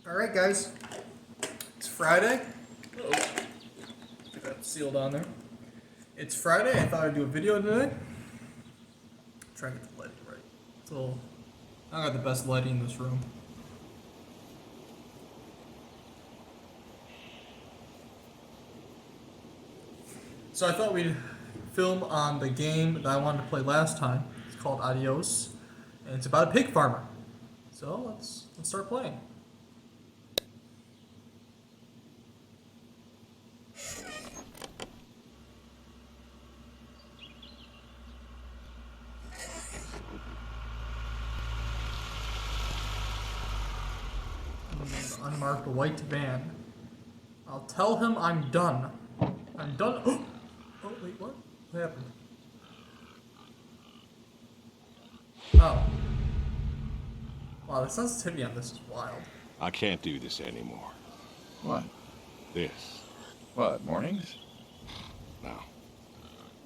Alright guys, it's Friday. Oh, get that sealed on there. It's Friday, I thought I'd do a video today. Try to get the lighting right. So, I got the best lighting in this room. So I thought we'd film on the game that I wanted to play last time. It's called Adios, and it's about a pig farmer. So let's start playing. Unmarked white van. I'll tell him I'm done. I'm done. Oh, wait, what? What happened? Oh. Wow, the sensitivity on this is wild. I can't do this anymore. What? This. What, mornings? No.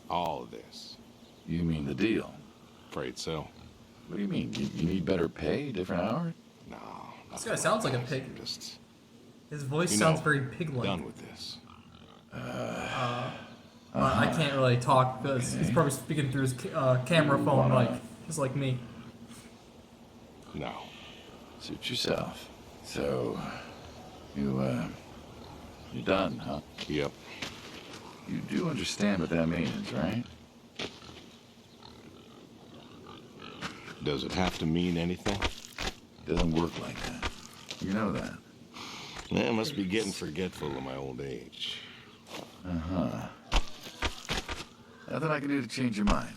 All of this. You mean the deal? Afraid so. What do you mean? You need better pay, different hours? No. This guy sounds like a pig. Just His voice sounds very pig-like. done with this. But I can't really talk because he's probably speaking through his camera phone mic, just like me. No. Suit yourself. So, you're done, huh? Yep. You do understand what that means, right? Does it have to mean anything? Doesn't work like that. You know that. I must be getting forgetful in my old age. Uh-huh. Nothing I can do to change your mind.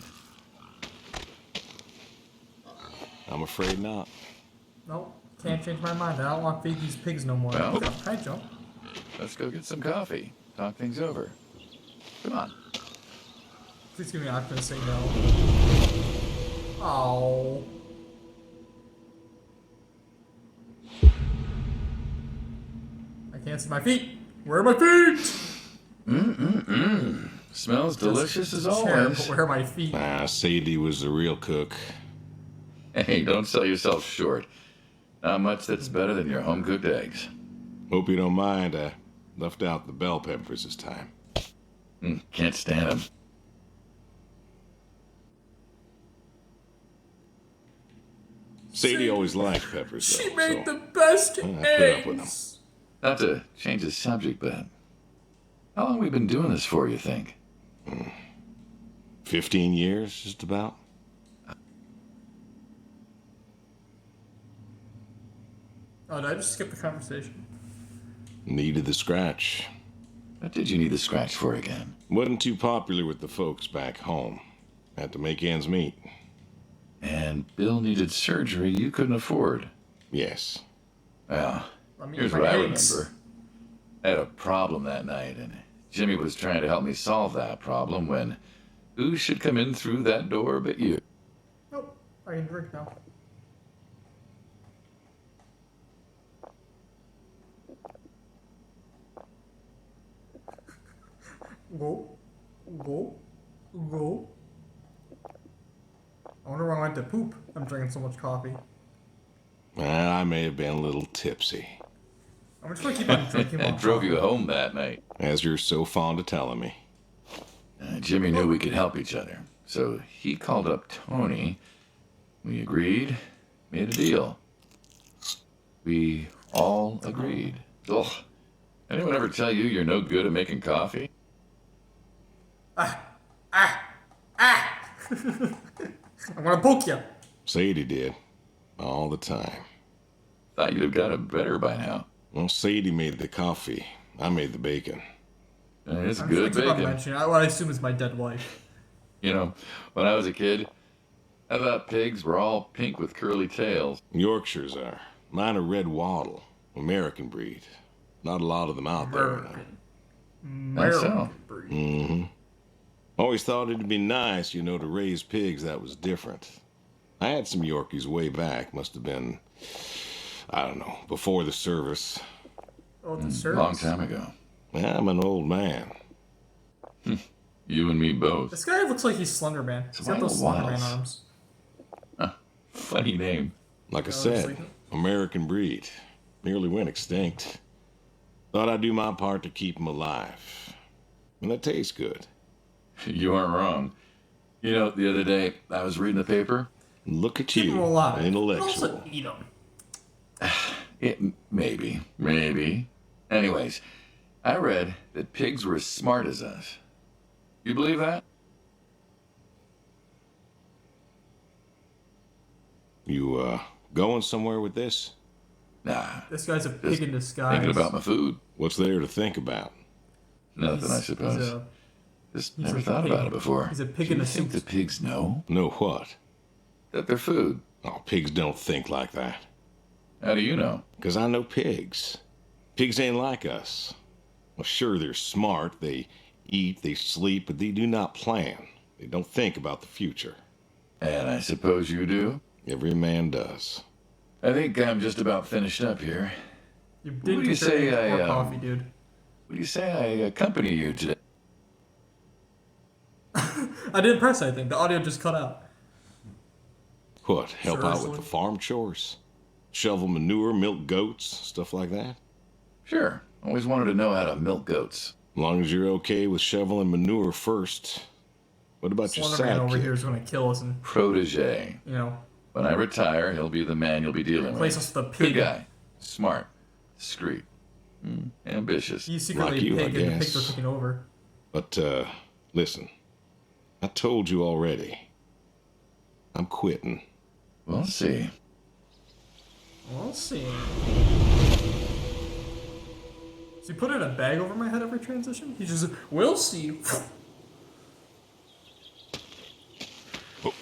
I'm afraid not. Nope, can't change my mind. I don't want to feed these pigs no more. Well. Hi, Joe. Let's go get some coffee. Talk things over. Come on. Please give me an option to say no. Oh. I can't see my feet. Where are my feet? Smells delicious as Chair, always. but where are my feet? Sadie was the real cook. Hey, don't sell yourself short. Not much that's better than your home-cooked eggs. Hope you don't mind. I left out the bell peppers this time. Can't stand them. Sadie always liked peppers, though. She made so the best I put up with them. eggs. Not to change the subject, but how long we been doing this for, you think? 15 years, just about. Oh, did I just skip the conversation? Needed the scratch. What did you need the scratch for again? Wasn't too popular with the folks back home. Had to make ends meet. And Bill needed surgery you couldn't afford. Yes. Well, Let me here's eat what my I eggs. remember. I had a problem that night, and Jimmy was trying to help me solve that problem when who should come in through that door but you? Nope, I can drink now. Go. I wonder where I went to poop. I'm drinking so much coffee. Well, I may have been a little tipsy, I'm just gonna keep on drinking. I while drove talking. you home that night. as you're so fond of telling me. Jimmy knew we could help each other, so he called up Tony. We agreed, made a deal. We all agreed. Ugh. Anyone ever tell you you're no good at making coffee? I'm gonna poke you. Sadie did. All the time. Thought you'd have got it better by now. Well, Sadie made the coffee. I made the bacon. It's I'm good just gonna keep on bacon. mentioning what I assume is my dead wife. You know, when I was a kid, I thought pigs were all pink with curly tails. Yorkshires are. Mine are red wattle. American breed. Not a lot of them out there. That's so. American breed. Mm-hmm. Always thought it'd be nice, to raise pigs that was different. I had some Yorkies way back. Must have been, I don't know, before the service. Oh, the service. Long time ago. I'm an old man. You and me both. This guy looks like he's Slender Man. He's got those Slender Man arms. Funny name. Like I I was said, thinking- American breed. Nearly went extinct. Thought I'd do my part to keep 'em alive. And that tastes good. You aren't wrong. You know, the other day, I was reading the paper. Look at Keep you, them alive. intellectual. Also eat them. Maybe. Anyways, I read that pigs were as smart as us. You believe that? You, going somewhere with this? Nah. This guy's a pig in disguise. Thinking about my food. What's there to think about? Nothing, I He's suppose. a- Just he's never a thought pig. about it before. He's a pig Do in you a think suit. the pigs know Know what? that they're food? Oh, pigs don't think like that. How do you know? 'Cause I know pigs. Pigs ain't like us. Well, sure, they're smart. They eat, they sleep, but they do not plan. They don't think about the future. And I suppose you do? Every man does. I think I'm just about finished up here. You What didn't do you say contribute I, more coffee, dude. What do you say I accompany you today? I didn't press anything. The audio just cut out. What, help out with Seriously? the farm chores? Shovel manure, milk goats, stuff like that? Sure. Always wanted to know how to milk goats. As long as you're okay with shoveling manure first. What about your Slender man over here sidekick? is going to kill us and, Protege. you know, When I retire, he'll be the man you'll be dealing replace with. us with a Good pig. guy. Smart. Discreet. Ambitious. He's secretly Like you, a I pig and the guess. pigs are taking over. But, listen. I told you already. I'm quitting. We'll see. We'll see. Does he put in a bag over my head every transition? He just, we'll see. Oh.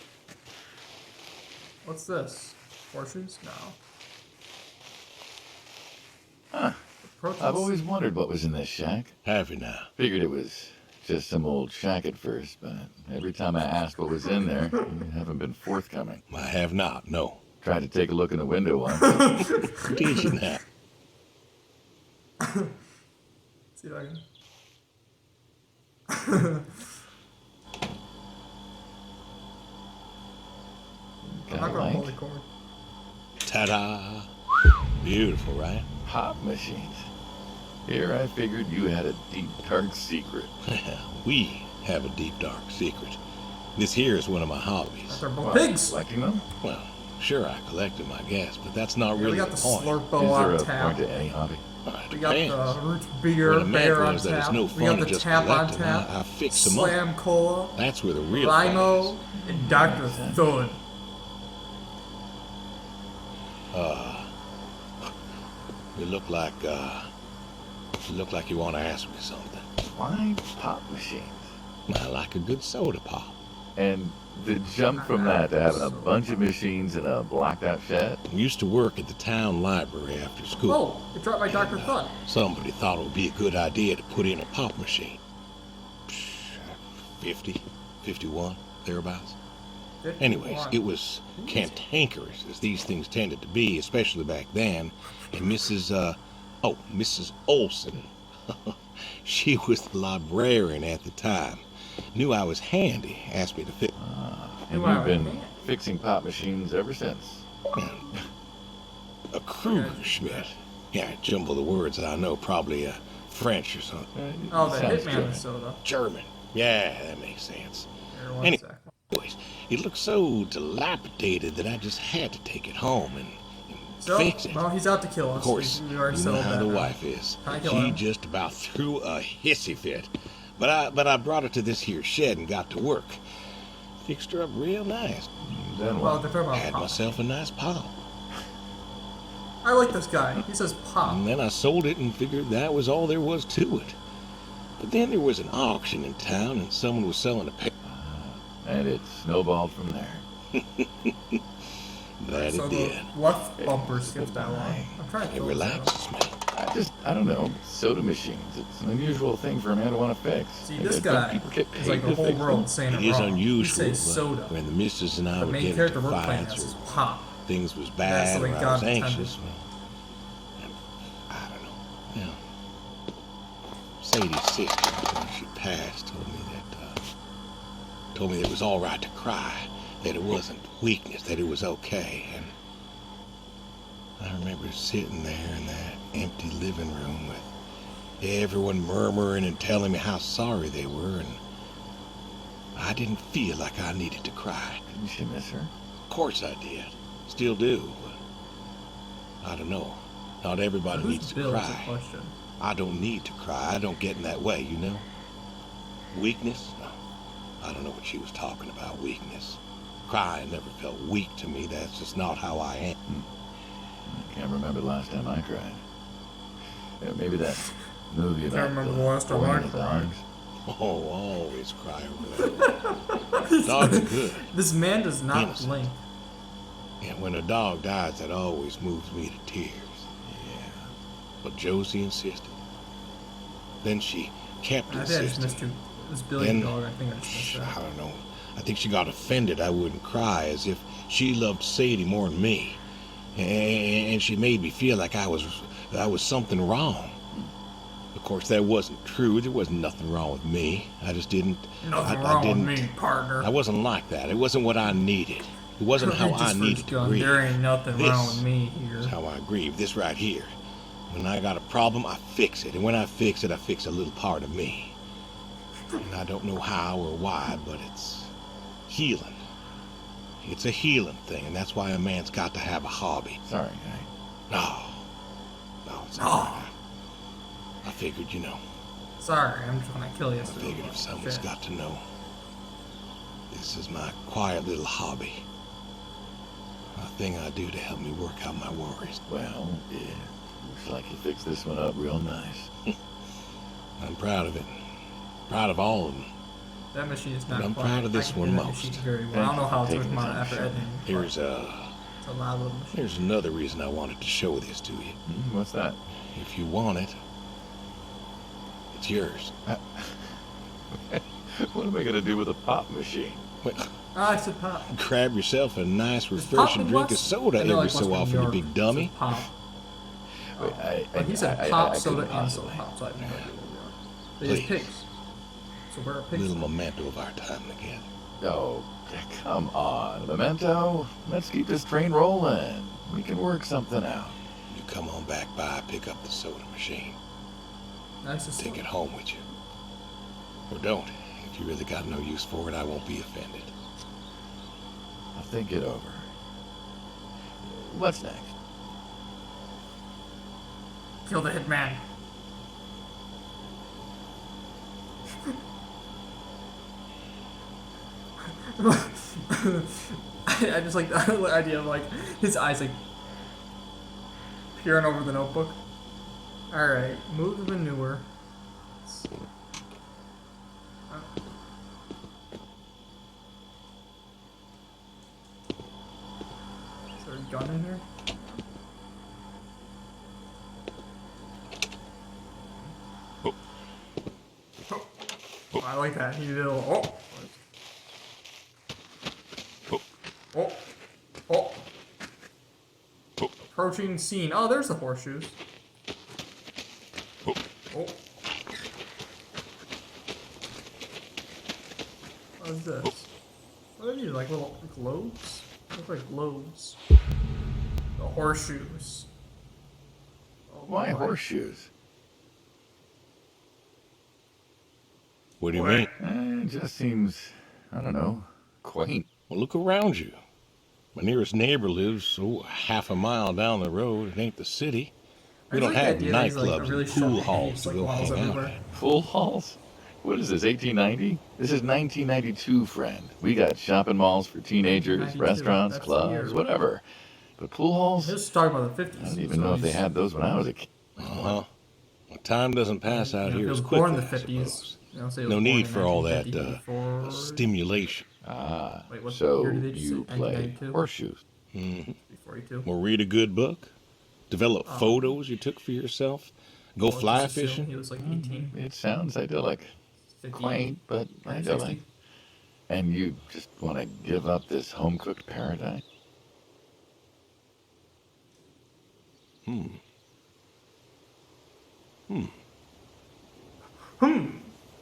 What's this? Horseshoes? No. Huh. Proteins? I've always wondered what was in this shack. Have you now? Figured it was just some old shack at first, but every time I asked what was in there, you haven't been forthcoming. I have not, no. Tried to take a look in the window once. Did you now? See if I can. I'm not gonna pull the like cord. Ta-da! Beautiful, right? pop machines. Here I figured you had a deep, dark secret. We have a deep, dark secret. This here is one of my hobbies. They're both What, pigs. collecting them? Well, sure, I collect them, I guess, but that's not Yeah, really we got the the point. Slurpo Is there on a tap. point to any hobby? Well, it We got depends. the root beer, What I meant bear on was that it's tap. no We fun got to the just tap on collect 'em. tap. I fix 'em up. Slam Cola, That's where the real fun Limo, is. and Dr. Thud. You look like you want to ask me something. Why pop machines? I like a good soda pop. And the jump from that to having a bunch of machines in a blocked out shed? I used to work at the town library after school. Oh, it dropped my Dr. Thud. Somebody thought it would be a good idea to put in a pop machine. 50, 51, thereabouts. Anyways, it was cantankerous, as these things tended to be, especially back then. And Mrs. Olson, she was the librarian at the time. Knew I was handy, asked me to fix. And Wow. you've been fixing pop machines ever since. A Krugerschmidt. Yeah, I jumble the words that I know, probably French or something. Oh, the Sounds Hitman good. soda. German. Yeah, that makes sense. Here, one Any- sec. Anyways, it looked so dilapidated that I just had to take it home and So, fix it. well, he's out to kill us. Of course, We already you know settled how that the now. wife is. Can I kill She him? just about threw a hissy fit. But I brought her to this here shed and got to work. Fixed her up real nice. Then Well, what? they're talking about Had pop. myself a nice pop. I like this guy. He says pop. And then I sold it and figured that was all there was to it. But then there was an auction in town and someone was selling a pair. And it snowballed from there. That So it the did. left bumper skipped that long. I'm trying to It kill this guy. relaxes me. I don't know, soda machines. It's an unusual thing for a man to want to fix. See, this Don't guy people get is paid like to the whole fix world them? saying It it is wrong. unusual, He but says soda. when the missus and I The would main get character into we're playing fights as is or pop. things was That's bad the way or I God was intended. anxious, well, I don't know. You know, Sadie's sister, when she passed, told me that it was all right to cry, that it wasn't weakness, that it was okay, and I remember sitting there in that empty living room with everyone murmuring and telling me how sorry they were, and I didn't feel like I needed to cry. Didn't you miss her? Of course I did. Still do, but I don't know. Not everybody needs to cry. I don't need to cry. I don't get in that way, you know? Weakness? No. I don't know what she was talking about, weakness. Crying never felt weak to me. That's just not how I am. I can't remember the last time I cried. Yeah, maybe that movie about remember the last time I cried. Oh, always cry over that. Dogs are good. This man does not Innocent. blink. And when a dog dies, that always moves me to tears. Yeah. But Josie insisted. Then she kept I think I just insisting. missed you. This Billy Then, dog, I think I just missed I that. don't know. I think she got offended I wouldn't cry, as if she loved Sadie more than me. And she made me feel like I was something wrong. Of course, that wasn't true. There wasn't nothing wrong with me. I just didn't. Nothing I wrong didn't, with me, partner. I wasn't like that. It wasn't what I needed. It wasn't how I needed to grieve. There ain't nothing wrong with me This is here. how I grieve. This right here. When I got a problem, I fix it. And when I fix it, I fix a little part of me. And I don't know how or why, but it's healing. It's a healing thing, and that's why a man's got to have a hobby. Sorry, guy. No, it's all right. I figured, you know. Sorry, I'm trying to kill you. I figured if someone's got to know. This is my quiet little hobby. A thing I do to help me work out my worries. Well, yeah. Looks like you fixed this one up real nice. I'm proud of it. Proud of all of them. That machine is not. But I'm quiet. proud of this I can one do that most. machine very well. I don't know how it took him out after editing. Here's It's a loud little machine. Here's another reason I wanted to show this to you. What's that? If you want it, it's yours. What am I gonna do with a pop machine? Well, I said pop. grab yourself a nice, Is pop refreshing in drink of West? soda I know, every like, so Western often, New you York, big dummy. it's pop. Wait, But he said pop, soda, couldn't and soda possibly. pop, so I have no idea what they are. They just Please. pigs. So where are A pigs? little memento of our time together. Oh, come on, Memento. Let's keep this train rolling. We can work something out. You come on back by, pick up the soda machine. Nice to Take it home with you. Or don't. If you really got no use for it, I won't be offended. I'll think it over. What's next? Kill the hitman. I just like the idea of like his eyes like peering over the notebook. Alright, move the manure. Is there a gun in here? Oh, I like that. He did a little. Oh. Oh. Approaching scene. Oh, there's the horseshoes. Oh. What is this? What are these? Like little globes? Look like globes. The horseshoes. Oh, Why boy. horseshoes? What do you What? mean? It just seems, I don't know, quaint. Well, look around you. My nearest neighbor lives, half a mile down the road. It ain't the city. We I don't like the have idea that he's, like, a nightclubs really and pool sharp halls face, to like go walls hang out everywhere. at. Full halls? What is this, 1890? This is 1992, friend. We got shopping malls for teenagers, 92, restaurants, that's clubs, the year. whatever. But pool halls? This is talking about the 50s. I don't even know if they had those when I was a kid. Uh-huh. Well, time doesn't pass out If here he as was born quickly, in the I 50s. suppose. You know, say he was No born need in for all that 1954. stimulation. Ah, Wait, what so year did they just you say? play 1992? horseshoes. Mm-hmm. 42. Or read a good book. Develop photos you took for yourself. Go Well, fly just assume fishing. He was like 18. It sounds idyllic. 50, Quaint, but idyllic. 60. And you just want to give up this home-cooked paradise?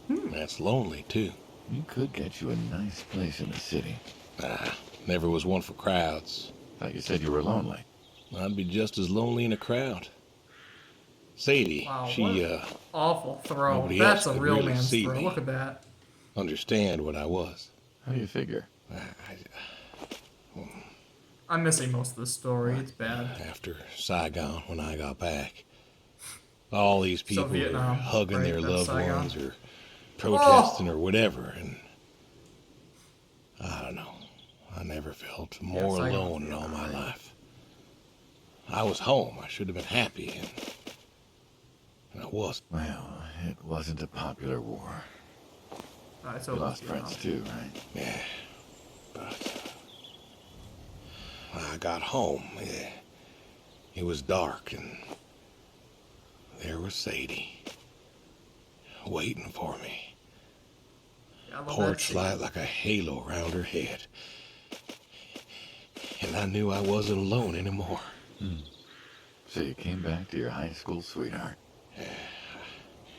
That's lonely, too. You could get you a nice place in the city. Never was one for crowds. Thought you said you were lonely. I'd be just as lonely in a crowd. Sadie, Wow, she, what awful throw. nobody That's else a could real really man's see throw. me. Look at that. understand what I was. How do you figure? I'm missing most of the story. It's bad. After Saigon, when I got back, all these people were Vietnam, hugging right? their That's loved Saigon. ones or protesting or whatever, and I don't know. I never felt more Saigon's alone in all my Vietnam, right? life. I was home. I should have been happy, and I wasn't. Well, it wasn't a popular war. So You lost friends too, right? Yeah, but when I got home, it was dark, and there was Sadie waiting for me. Yeah, I love that Porch scene. light like a halo around her head. And I knew I wasn't alone anymore. So you came back to your high school sweetheart.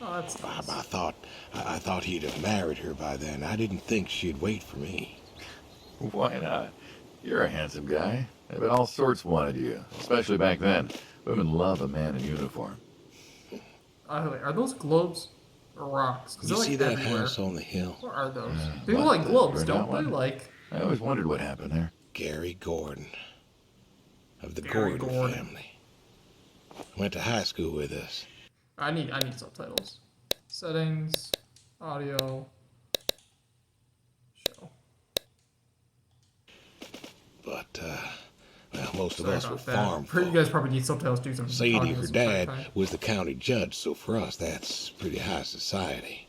Oh, that's nice. I thought he'd have married her by then. I didn't think she'd wait for me. Why not? You're a handsome guy. I bet all sorts wanted you, especially back then. Women love a man in uniform. Wait, are those globes or rocks? 'Cause You they're, see like, that everywhere. house on the hill? What are those? Yeah, They look what, like globes, the don't they? Gordon one? Like, I always wondered what happened there. Gary Gordon. Of the Gary Gordon Gordon. family. Went to high school with us. I need subtitles. Settings, audio, show. But, well, most of Sorry us were about that. farm You folk. guys probably need subtitles too. So Sadie, audio her is dad, fine. was the county judge, so for us, that's pretty high society.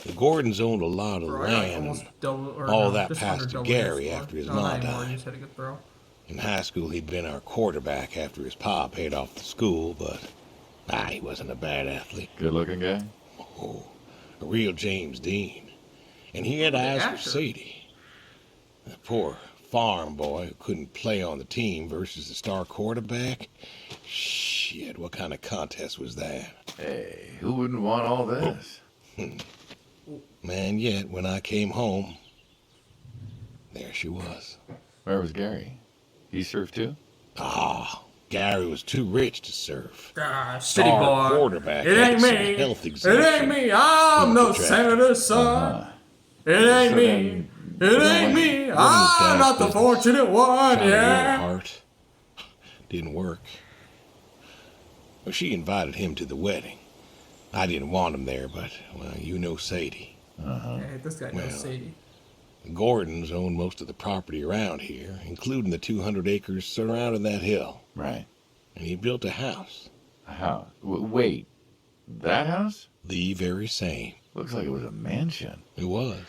The Gordons owned a lot of Bro, I got, like, land. almost double, or all no, that just passed under to double Gary your score. after his No, ma not anymore. died. You just had a good throw. In high school, he'd been our quarterback after his pa paid off the school, but he wasn't a bad athlete. Good looking guy? Oh, a real James Dean. And he had eyes for actor. Sadie. The poor farm boy who couldn't play on the team versus the star quarterback. Shit, what kind of contest was that? Hey, who wouldn't want all this? Man, yet when I came home, there she was. Where was Gary? He served too? Gary was too rich to serve. City Star boy. quarterback It had ain't some me. health It exemption. ain't me. I'm no Contract. senator's son. It ain't So me. then, It ain't me. What was I'm Dad's not the business? fortunate one. Found her Yeah. heart. Didn't work. Well, she invited him to the wedding. I didn't want him there, but, well, you know Sadie. Hey, this guy knows Well. Sadie. The Gordons own most of the property around here, including the 200 acres surrounding that hill. Right. And he built a house. A house? Wait, that house? The very same. Looks like it was a mansion. It was.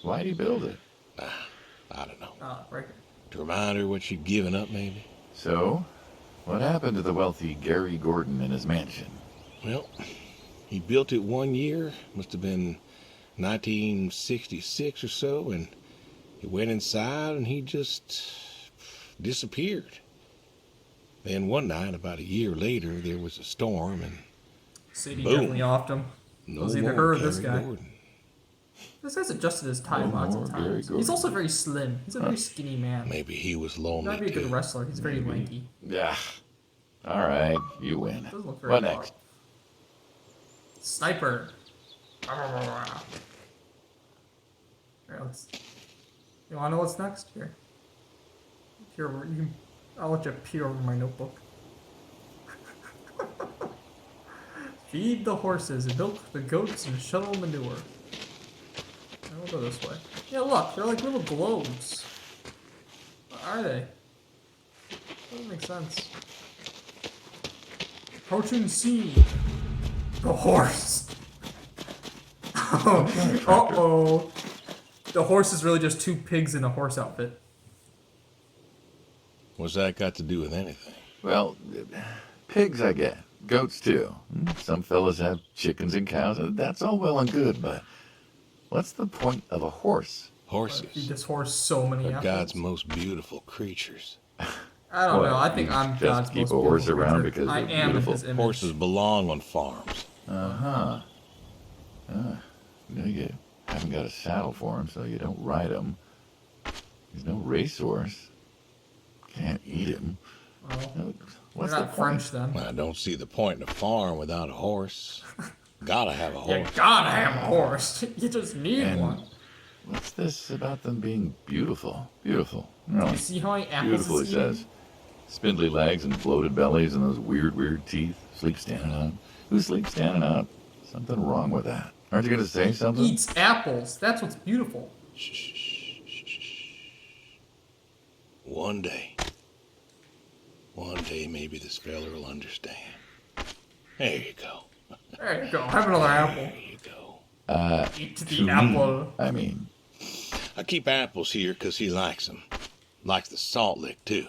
Why'd he build it? I don't know. Right here. To remind her what she'd given up, maybe? So, what happened to the wealthy Gary Gordon and his mansion? Well, he built it one year. Must have been 1966 or so, and he went inside and he just disappeared. Then one night, about a year later, there was a storm and Sadie Boom. definitely offed him. no It was either more her or this Gary guy. Gordon. This guy's adjusted his time No lots more of Gary times. Gordon. He's also very slim. He's a very skinny man. Maybe he was He lonely might be a good too. wrestler. He's very lanky. Yeah. All right, you win. Doesn't look very What far. next? Sniper. Alright, you wanna know what's next? Here. Peer over, you can, I'll let you peer over my notebook. Feed the horses, milk the goats, and shovel manure. I'll go this way. Yeah, look, they're like little globes. What are they? Doesn't make sense. Approaching scene. The horse. Uh-oh. The horse is really just two pigs in a horse outfit. What's that got to do with anything? Well, pigs I get. Goats too. Some fellas have chickens and cows. That's all well and good, but what's the point of a horse? Feed Horses this horse so many are apples. God's most beautiful creatures. I don't know. What, I think you I'm just God's keep most a horse beautiful around creature. because I they're am in beautiful. his image. Horses belong on farms. You haven't got a saddle for him, so you don't ride him. He's no racehorse. Can't eat him. Well, we're What's the not point? French then. I don't see the point in a farm without a horse. Gotta have a You horse. gotta have a horse. You just need And one. what's this about them being beautiful? Beautiful. Really. You see how many apples Beautiful, he it's eating? says. Spindly legs and bloated bellies and those weird teeth. Sleep standing up. Who sleeps standing up? Something wrong with that. Aren't you going to say something? Eats apples. That's what's beautiful. One day maybe this feller will understand. There you go. There you go. Have another apple. There you go. Eat To the me, apple. I mean, I keep apples here 'cause he likes them. Likes the salt lick, too.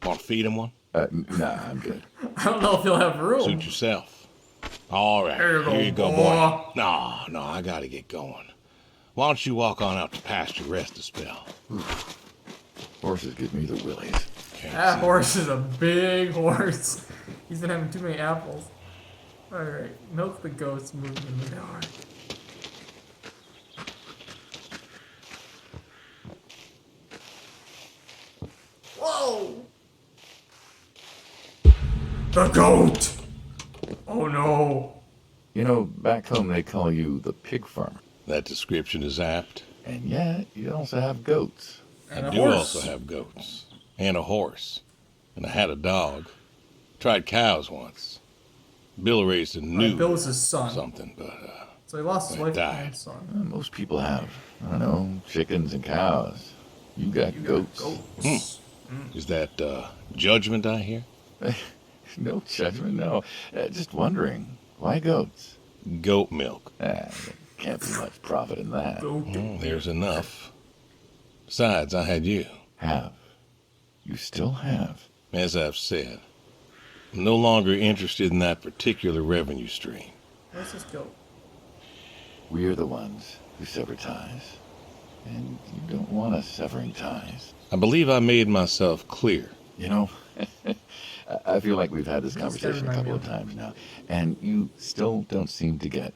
Want to feed him one? nah, I'm good. I don't know if you'll have room. Suit yourself. All right. There you go, Here you go, boy. boy. No, I gotta get going. Why don't you walk on out to pasture, rest a spell? Horses give me the willies. Can't That see. horse is a big horse. He's been having too many apples. Alright, milk the goats, move in the yard. Whoa! The goat! Oh no! You know, back home they call you the pig farmer. That description is apt. And yet, you also have goats. And I a do horse. also have goats. And a horse. And I had a dog. Tried cows once. Bill raised a new Bill was his son. something, but So he lost his He wife died. and son. Most people have, I don't know, chickens and cows. You got goats. Goats. is that judgment I hear? No judgment, no. Just wondering, why goats? Goat milk. There can't be much profit in that. Goat. Well, there's enough. Besides, I had you. Have. You still have. As I've said, I'm no longer interested in that particular revenue stream. Where's this goat? We're the ones who sever ties. And you don't want us severing ties. I believe I made myself clear. You know, I feel like we've had this This conversation guy a couple of reminded times now, and you still don't seem to get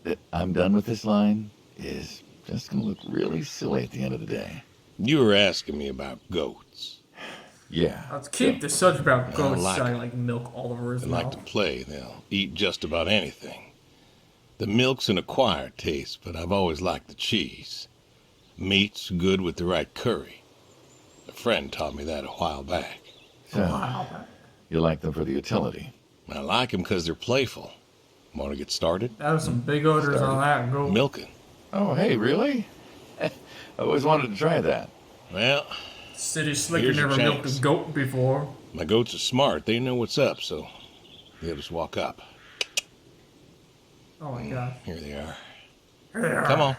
that I'm done with this line is just going to look really silly at the end of the day. You were asking me about goats. Yeah. Let's keep the subject about I don't goats like selling like milk all over his They like mouth. to play. They'll eat just about anything. The milk's an acquired taste, but I've always liked the cheese. Meat's good with the right curry. A friend taught me that a while back. So, Wow. you like them for the utility. I like 'em 'cause they're playful. Want to get started? That was some big odors on that goat. Milking. Oh, hey, really? I always wanted to try that. Well, City Slicker Here's your never milked chance. a goat before. my goats are smart. They know what's up, so they'll just walk up. Oh my god. Here they are. Here they are. Come on.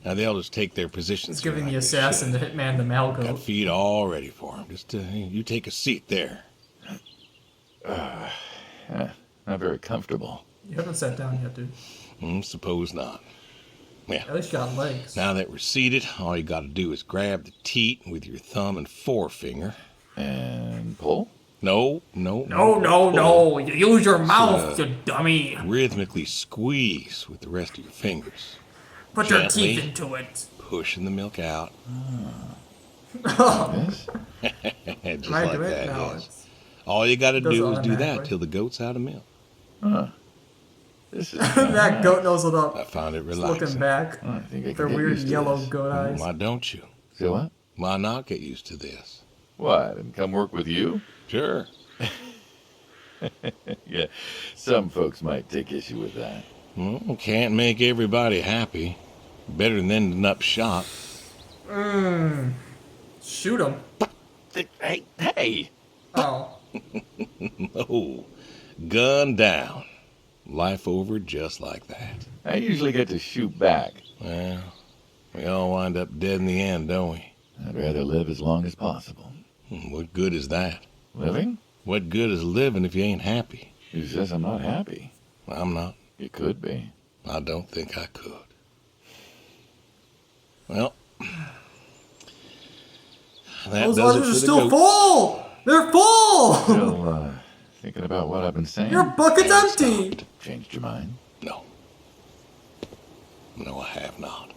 Now they'll just take their positions. It's here giving like the they assassin, should. the hitman, the male Got goat. feed all ready for them. Just you take a seat there. Not very comfortable. You haven't sat down yet, dude. Suppose not. Yeah. At least you got legs. Now that we're seated, all you got to do is grab the teat with your thumb and forefinger. And pull? No. No. You use your mouth, you dummy. Rhythmically squeeze with the rest of your fingers, Put your gently. teeth into it. pushing the milk out. This? Just Am I like doing it? that, No, yes. it's... All you got to Does it do is do that automatically. till the goat's out of milk. Huh. This is. that goat nose it up. I found it Just relaxing. looking back. I think I can Their get weird used to yellow this. goat eyes. Why don't you? So what? Why not get used to this? What? And come work with you? Sure. Yeah. Some folks might take issue with that. Well, can't make everybody happy. Better than ending up shot. Shoot him. Hey! Oh. Oh, gun down. Life over just like that. I usually get to shoot back. Well, we all wind up dead in the end, don't we? I'd rather live as long as possible. What good is that? Living? What good is living if you ain't happy? Who says I'm not happy? I'm not. You could be. I don't think I could. Well, that Those does it others for are the still goats. full! They're full! Still, thinking about what I've been saying? Your bucket's It's empty! Changed your mind? No. No, I have not.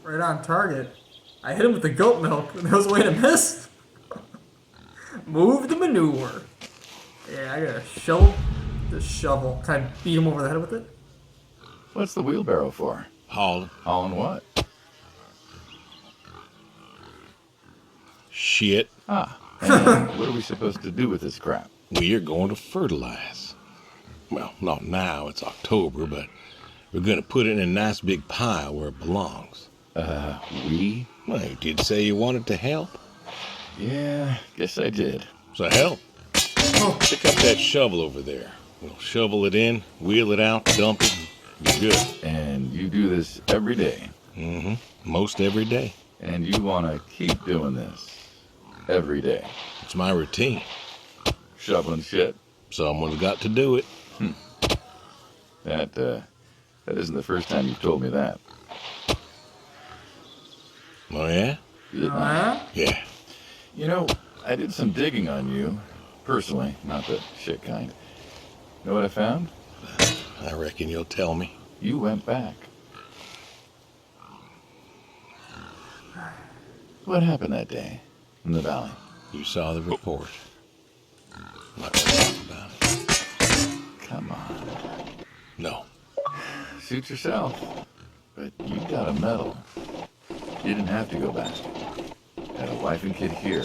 Right on target. I hit him with the goat milk. There was a way to miss. Move the manure. Yeah, I got a shovel. The shovel. Can I beat him over the head with it? What's the wheelbarrow for? Hauling. Hauling what? Shit. Ah, and what are we supposed to do with this crap? We are going to fertilize. Well, not now, it's October, but we're going to put it in a nice big pile where it belongs. We? Well, you did say you wanted to help. Yeah, guess I did. So help. Oh. Pick up that shovel over there. We'll shovel it in, wheel it out, dump it, and be good. And you do this every day. Mm-hmm. Most every day. And you want to keep doing this every day. It's my routine. Shoveling shit. Someone's got to do it. That isn't the first time you've told me that. Oh, yeah? Yeah. You know, I did some digging on you, personally, not the shit kind. Know what I found? I reckon you'll tell me. You went back. What happened that day in the valley? You saw the report. I'm not gonna talk about it. Come on. No. Suit yourself. But you got a medal. You didn't have to go back. Had a wife and kid here.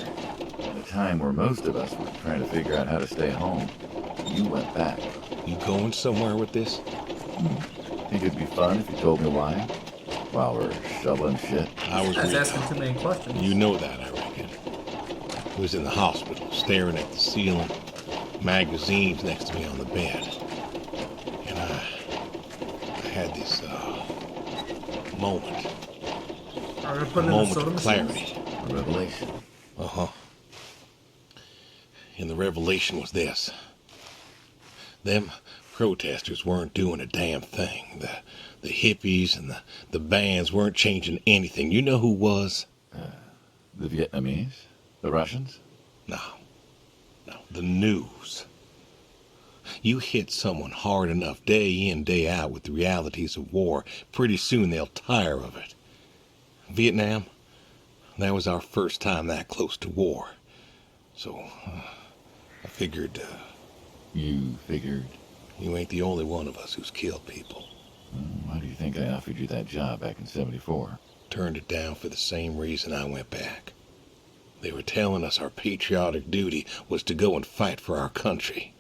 At a time where most of us were trying to figure out how to stay home. You went back. You going somewhere with this? Think it'd be fun if you told me why? While we're shoveling shit. I was That's recon. asking too many questions. You know that, I reckon. I was in the hospital, staring at the ceiling, magazines next to me on the bed. And I had this moment. Are we gonna A put it in the moment soda of machines? clarity. A revelation. Uh-huh. And the revelation was this. Them protesters weren't doing a damn thing. The hippies and the bands weren't changing anything. You know who was? The Vietnamese? The Russians? No. The news. You hit someone hard enough day in, day out with the realities of war, pretty soon they'll tire of it. Vietnam, that was our first time that close to war. So, I figured, You figured? you ain't the only one of us who's killed people. Why do you think I offered you that job back in '74? Turned it down for the same reason I went back. They were telling us our patriotic duty was to go and fight for our country.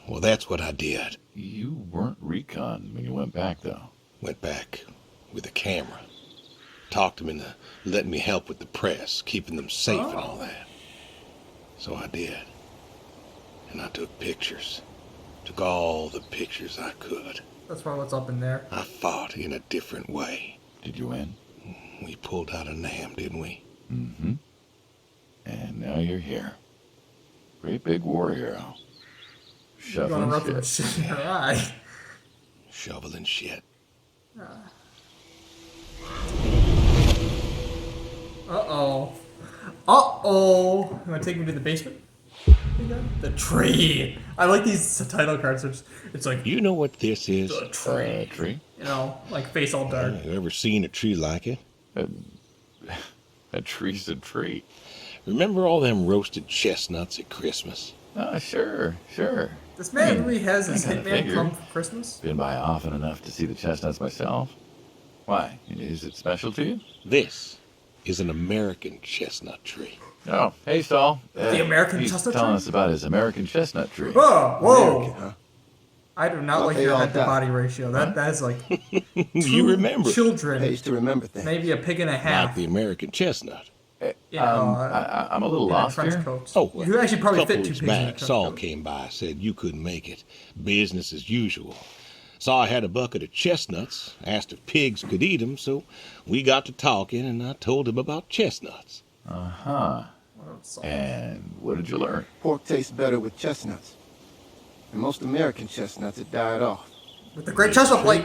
Well, that's what I did. You weren't recon when you went back, though. Went back with a camera. Talked them into letting me help with the press, keeping them safe and all that. So I did. And I took pictures. Took all the pictures I could. That's probably what's up in there. I fought in a different way. Did you win? We pulled out a Nam, didn't we? Mm-hmm. And now you're here. Great big war hero. You're gonna Shoveling rub the shit. shit in your eye. Shoveling shit. Uh-oh. Uh-oh. You wanna take me to the basement? The tree. I like these title cards. It's like, You know what this is? the tree. Tree? You know, like face all dark. You ever seen a tree like it? A tree's a tree. Remember all them roasted chestnuts at Christmas? Oh, sure. This man really has his I kinda hitman figured. come for Christmas? Been by often enough to see the chestnuts myself. Why? Is it special to you? This is an American chestnut tree. Oh, hey, Saul. The American he's chestnut telling tree? us about his American chestnut tree. Whoa! American, huh? I do not Well, like they your all head to die. body ratio. That is like You remember. children, I used to remember things. maybe a pig and a Like half. the American chestnut. I'm a little in lost trench here. coats. Oh, you could actually probably a couple fit two weeks pigs in a back, trench Saul coat. came by, said you couldn't make it. Business as usual. Saw I had a bucket of chestnuts, asked if pigs could eat them, so we got to talking, and I told him about chestnuts. Uh-huh. Well, so- And what did you learn? Pork tastes better with chestnuts. And most American chestnuts had died off. With the great chestnut plate.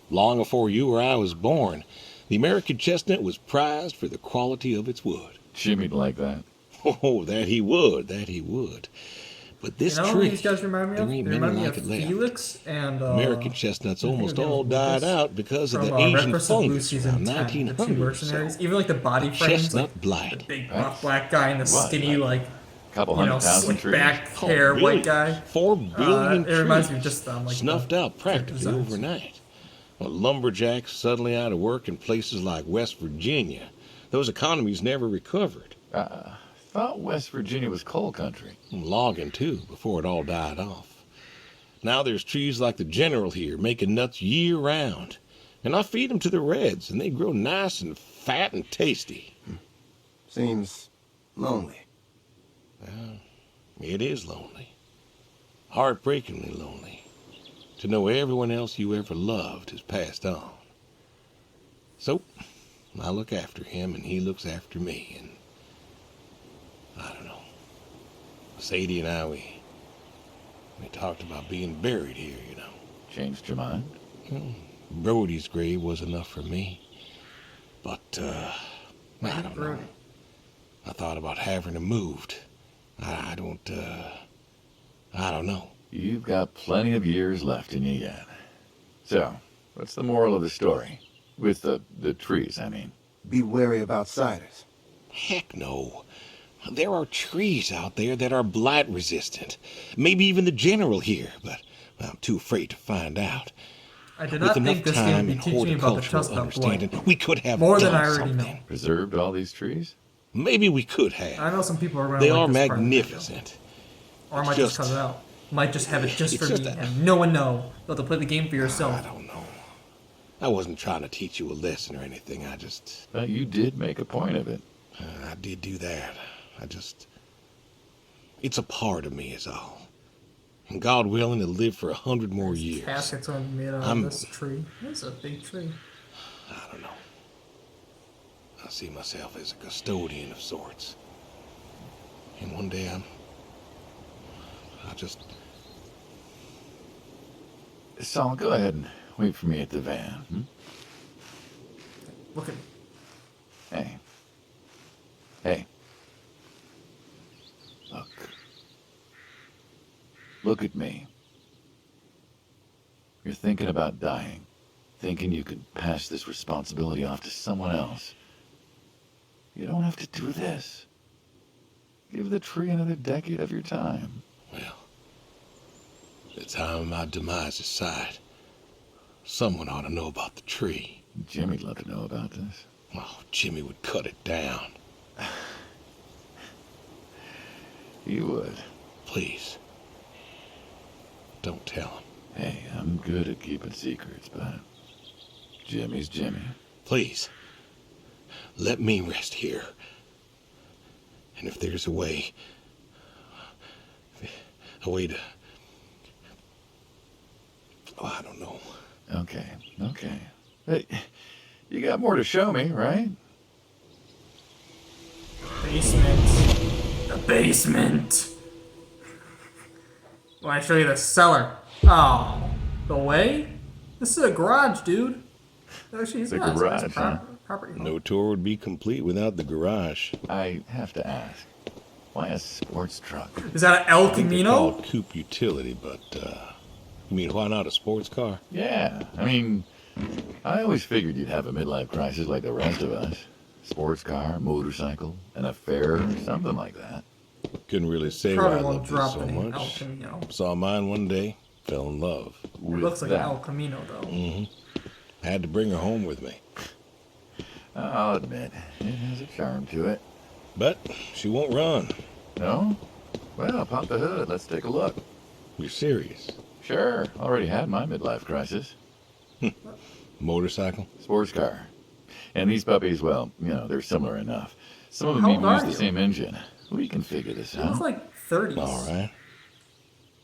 Long before you or I was born, the American chestnut was prized for the quality of its wood. Jimmy'd like that. Oh, that he would. But this You know who tree, these guys remind me there of? ain't They many remind me like of it left. Felix and American chestnuts I think almost his name all was died Lucas out because of from the Red Asian vs. Blue fungus season around 10, the two 1900 or mercenaries. so. Even like the body The frames, like chestnut blight. the big Right. buff black guy and the What, skinny like like Couple you know 100,000 slick trees. back Oh, hair white billions. guy. 4 billion It reminds me of trees just like snuffed the out practically designs. overnight. Well, lumberjacks suddenly out of work in places like West Virginia. Those economies never recovered. Thought West Virginia was coal country. Logging, too, before it all died off. Now there's trees like the General here making nuts year-round. And I feed them to the reds, and they grow nice and fat and tasty. Seems lonely. Well, it is lonely. Heartbreakingly lonely. To know everyone else you ever loved has passed on. So, I look after him, and he looks after me, and I don't know. Sadie and I, we talked about being buried here, you know. Changed your mind? Brody's grave was enough for me. But, I don't know. I thought about having him moved. I don't know. You've got plenty of years left in you yet. So, what's the moral of the story? With the trees, I mean. Be wary of outsiders. Heck no. There are trees out there that are blight resistant. Maybe even the General here, but I'm too afraid to find out. I did With not enough think this game time would and be teaching me about the horticultural chestnut understanding, blight. we could have More than done I already something. know. Preserved all these trees? Maybe we could I have. know some people are around. They like are this part of the video. magnificent. Or I might just cut it out. Might just have it just It's for just me a- and no one know. You'll have to play the game for I yourself. don't know. I wasn't trying to teach you a lesson or anything. But you did make a point of it. I did do that. It's a part of me is all. And God willing to live for 100 more years. Caskets are made out of this tree. This is a big tree. I don't know. I see myself as a custodian of sorts. And one day Saul, go ahead and wait for me at the van. Look at me. Hey. Hey. Look at me. You're thinking about dying. Thinking you could pass this responsibility off to someone else. You don't have to do this. Give the tree another decade of your time. Well, the time of my demise aside, someone ought to know about the tree. Jimmy'd love to know about this. Oh, Jimmy would cut it down. He would. Please. Don't tell him. Hey, I'm good at keeping secrets, but Jimmy's Jimmy. Please. Let me rest here. And if there's a way to... Oh, I don't know. Okay. Hey, you got more to show me, right? Basement. The basement. When I show you the cellar. Oh, the way? This is a garage, dude. Actually, it's The not. garage, It's huh? property. No tour would be complete without the garage. I have to ask, why a sports truck? Is that an El I think they're Camino? called coupe utility, but, you mean, why not a sports car? Yeah, I mean, I always figured you'd have a midlife crisis like the rest of us. Sports car, motorcycle, an affair, or something like that. Couldn't really say why I Probably won't loved it drop so the name El much. Camino. Saw mine one day, fell in love. It With looks like that, an El Camino, though. Had to bring her home with me. I'll admit, it has a charm to it. But she won't run. No? Well, pop the hood, let's take a look. You're serious? Sure, already had my midlife crisis. Motorcycle? Sports car. And these puppies, well, they're similar enough. Some of them How even old use are the you? same engine. We can figure this It looks out. like 30s. All right.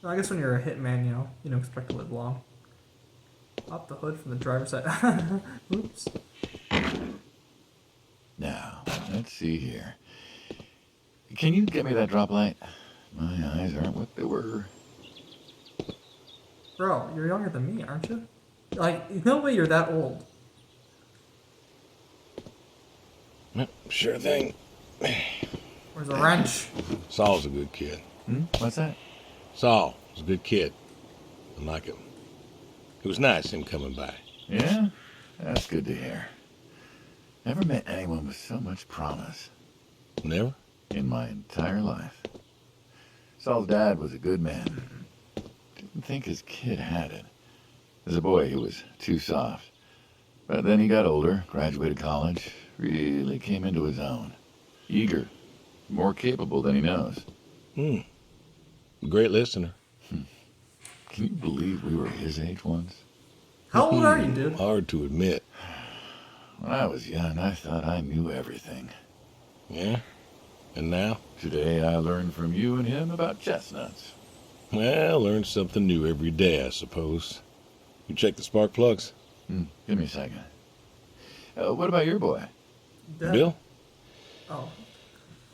Well, I guess when you're a hitman, you don't expect to live long. Pop the hood from the driver's side. Oops. Now, let's see here. Can you get me that drop light? My eyes aren't what they were. Bro, you're younger than me, aren't you? Like, no way you're that old. Yep, sure thing. Where's a wrench? Saul's a good kid. What's that? Saul was a good kid. I like him. It was nice him coming by. Yeah? That's good to hear. Never met anyone with so much promise. Never? In my entire life. Saul's dad was a good man. Didn't think his kid had it. As a boy, he was too soft. But then he got older, graduated college, really came into his own. Eager, more capable than he knows. Great listener. Can you believe we were his age once? How old are you, dude? Hard to admit. When I was young, I thought I knew everything. Yeah? And now? Today, I learned from you and him about chestnuts. Well, learn something new every day, I suppose. You check the spark plugs? Give me a second. What about your boy? Dead? Bill? Oh,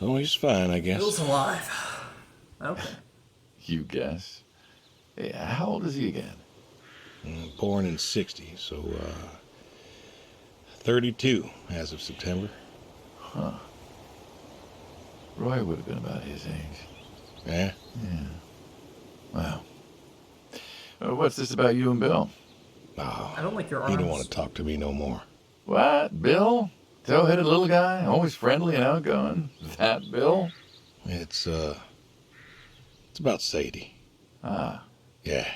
Oh, he's fine, I guess. Bill's alive. Okay. You guess. Hey, how old is he again? Born in 60, so, 32 as of September. Huh. Roy would have been about his age. Yeah? Yeah. Wow. What's this about you and Bill? Oh, I don't like your arms. he don't want to talk to me no more. What? Bill? Tow-headed little guy? Always friendly and outgoing? That Bill? It's about Sadie. Ah. Yeah.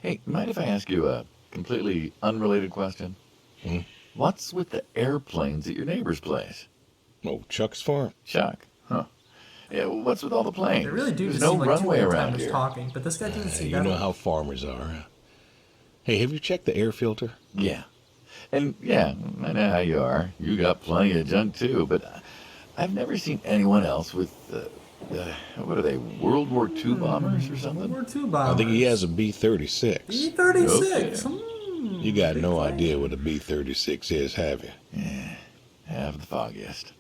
Hey, mind if I ask you a completely unrelated question? What's with the airplanes at your neighbor's place? Oh, Chuck's farm. Chuck? Huh. Yeah, what's with all the planes? They really do There's just no seem like two runway old around timers here. talking, but this guy doesn't seem You that know old. how farmers are. Hey, have you checked the air filter? Yeah. And yeah, I know how you are. You got plenty of junk too, but I've never seen anyone else with, what are they, World War II bombers or something? World War II bombers. I think he has a B-36. B-36. Okay. You got big no plane. idea what a B-36 is, have you? Yeah, have the foggiest.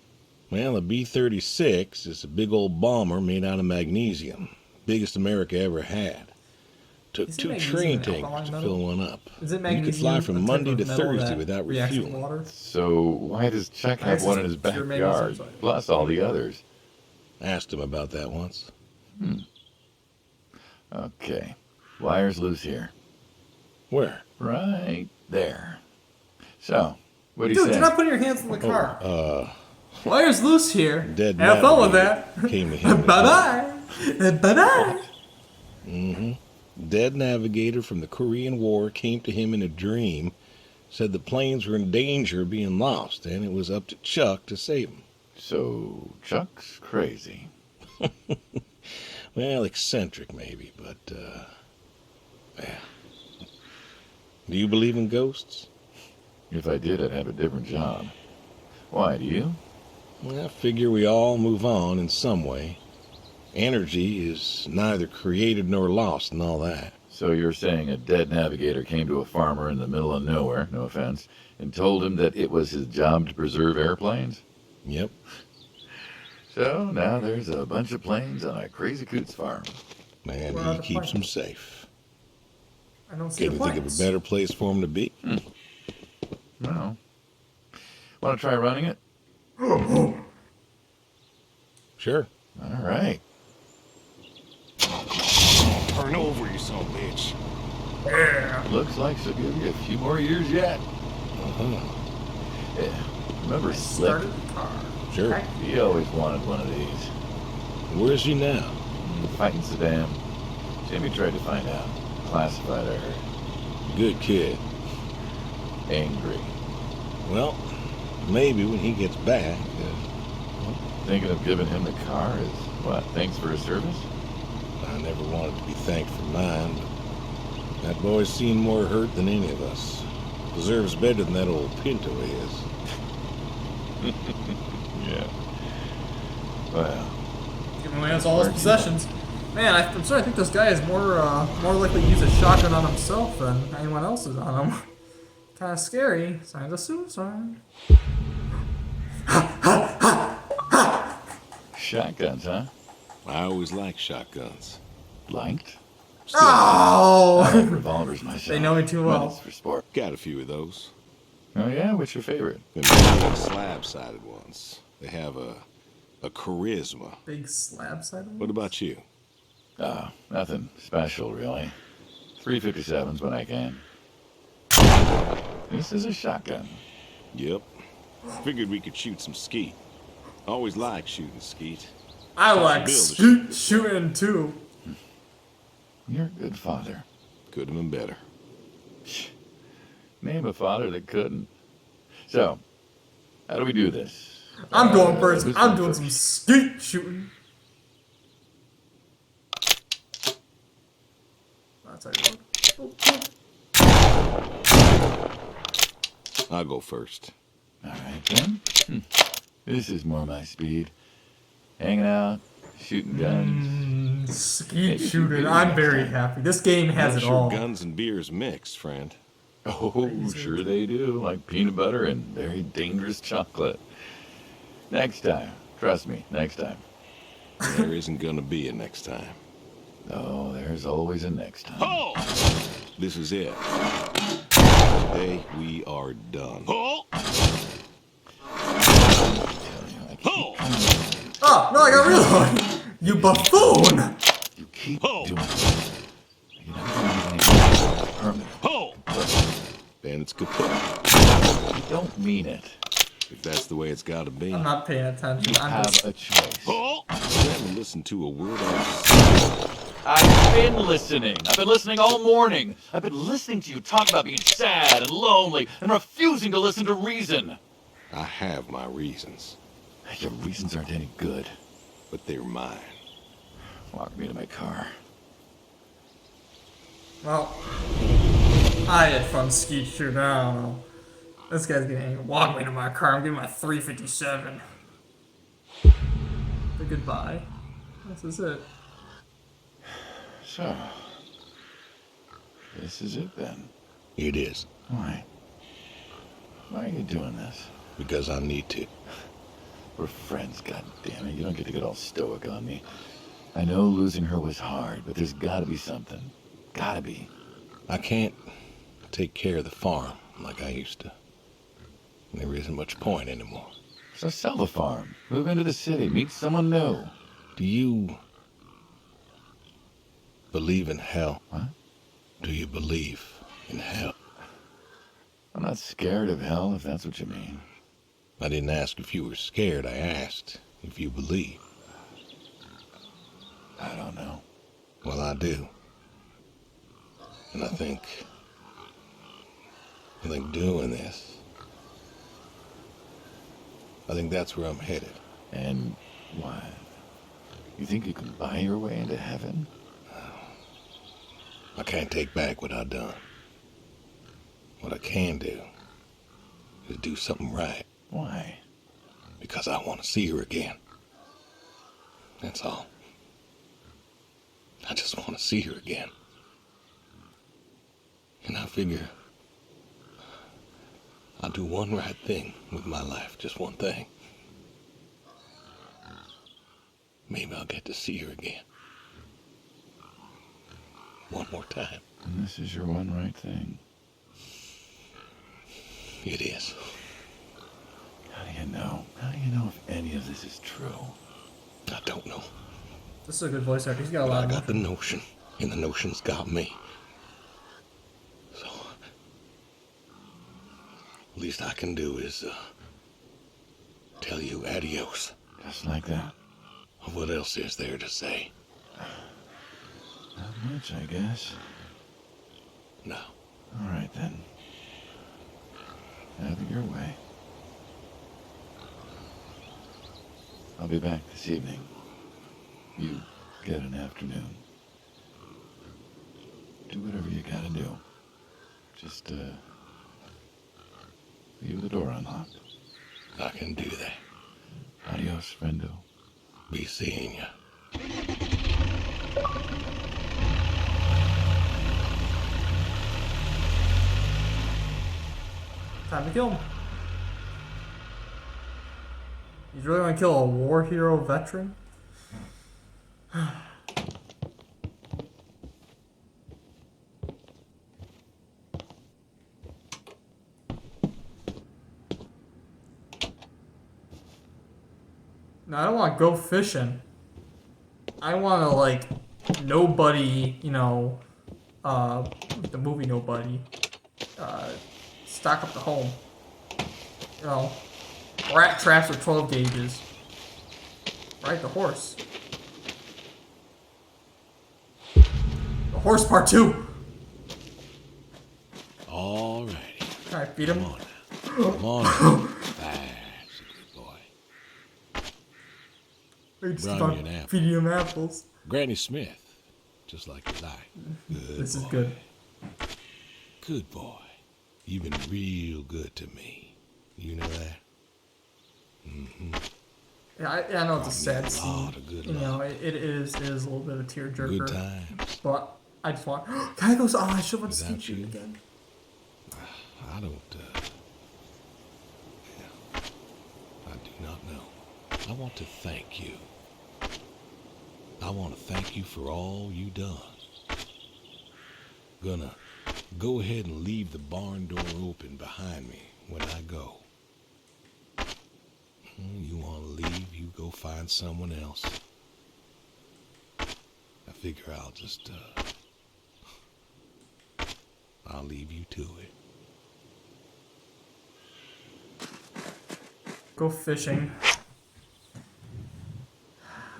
Well, a B-36 is a big old bomber made out of magnesium. Biggest America ever had. Took Isn't 2 magnesium train an tankers alkaline to metal? fill one up. Is it You magnesium? could fly a from type Monday of to metal Thursday that without reacts with refueling. water? So why does Chuck have It's one in his pure backyard, magnesium, sorry. plus all the others? Asked him about that once. Okay, wire's loose here. Where? Right there. So, what do you Dude, say? you're not putting your hands in the car. Oh, Wire's loose here. Dead Have fun with that. Navigator came to him. Bye-bye. Bye-bye. Dead navigator from the Korean War came to him in a dream, said the planes were in danger of being lost, and it was up to Chuck to save them. So, Chuck's crazy. Well, eccentric maybe, but, yeah. Do you believe in ghosts? If I did, I'd have a different job. Why, do you? Well, I figure we all move on in some way. Energy is neither created nor lost and all that. So you're saying a dead navigator came to a farmer in the middle of nowhere, no offense, and told him that it was his job to preserve airplanes? Yep. So now there's a bunch of planes on a crazy coots farm. And Where are he the keeps planes? them safe. I don't see Can the you think of planes. a better place for him to be? No. Want to try running it? Sure. All right. Turn over, you son of a bitch. Looks like she'll give you a few more years yet. Yeah. Remember Slick? Started the car. Sure. He always wanted one of these. Where's he now? Fighting Saddam. Jimmy tried to find out. Classified, I heard. Good kid. Angry. Well, maybe when he gets back. Thinking of giving him the car is, what, thanks for his service? I never wanted to be thanked for mine, but that boy's seen more hurt than any of us. Deserves better than that old Pinto is. Yeah. Well, Giving away all his possessions. Man, I'm sorry. I think this guy is more likely to use a shotgun on himself than anyone else is on him. Kind of scary. Signs of suicide. shotguns, huh? I always liked shotguns. Liked? Oh! Revolvers myself. They know me too But well. it's for sport. Got a few of those. Oh yeah? What's your favorite? Them big slab-sided ones. They have a charisma. Big slab side. What about you? Oh, nothing special, really. 357s when I can. This is a shotgun. Yep. Figured we could shoot some skeet. Always liked shooting skeet. I like Bill to skeet shooting too. You're a good father. Could have been better. Name a father that couldn't. So, how do we do this? I'm going first. who's I'm going doing first? some skeet shooting. That's how you look. I'll go first. All right, then. This is more my speed. Hanging out, shooting guns. Skeet Maybe shooting. beer I'm next very time. happy. This game has Not it sure all. guns and beers mix, friend. Oh, sure they do. Like peanut butter and very dangerous chocolate. Next time. Trust me, next time. There isn't gonna be a next time. Oh, there's always a next time. Oh! This is it. Today we are done. Oh! Oh! Oh, no, I got reload. You buffoon. You keep Oh! doing it. You're not doing anything permanent. Oh! Then it's kaput. You don't mean it. If that's the way it's gotta be. I'm not paying attention. You I'm have just... a choice. Oh! You haven't listened to a word I've I've been listening. I've been listening all morning. I've been listening to you talk about being sad and lonely and refusing to listen to reason. I have my reasons, Your reasons aren't any good. but they're mine. Walk me to my car. Well, I had fun skeet shooting. I don't know. This guy's gonna walk me to my car. I'm getting my 357. But goodbye. This is it. So, this is it then. It is, Why? Why are you doing this? because I need to. We're friends, goddammit. You don't get to get all stoic on me. I know losing her was hard, but there's gotta be something. Gotta be. I can't take care of the farm like I used to. There isn't much point anymore. So sell the farm. Move into the city. Meet someone new. Do you believe in hell? What? Do you believe in hell? I'm not scared of hell, if that's what you mean. I didn't ask if you were scared. I asked if you believe. I don't know. Well, I do. And I think doing this, I think that's where I'm headed. And why? You think you can buy your way into heaven? I can't take back what I've done. What I can do is do something right, Why? because I want to see her again. That's all. I just want to see her again. And I figure I'll do one right thing with my life, just one thing. Maybe I'll get to see her again. One more time. And this is your one right thing. It is. How do you know? How do you know if any of this is true? I don't know. This is a good voice actor. He's got a But lot I of got the notion, and the notion's got me. So, least I can do is tell you adios. Just like that. What else is there to say? Not much, I guess. No. All right, then. Have it your way. I'll be back this evening. You get an afternoon. Do whatever you gotta do. Just, leave the door unlocked. I can do that. Adios, friendo. Be seeing ya. time to kill him. You really want to kill a war hero veteran? No, I don't want to go fishing. I want to, like, Nobody, you know, the movie Nobody, stock up the home. You know, rat traps with 12 gauges. Right, the horse. The horse part 2. All righty. Alright, feed him. Come on now. Come on now. That's a good boy. I just keep Brown on you an apple. feeding him apples. Granny Smith, just like you like. Good This is boy. good. Good boy. You've been real good to me. You know that? Yeah, I know it's a sad A scene. lot of good You know, love. it is a little bit of a tearjerker. Good times. But I just want. Guy goes, oh, I should want to Without speak to you you? again. I don't, yeah, I do not know. I want to thank you. I want to thank you for all you done. Gonna go ahead and leave the barn door open behind me when I go. You want to leave, you go find someone else. I figure I'll just, I'll leave you to it. Go fishing.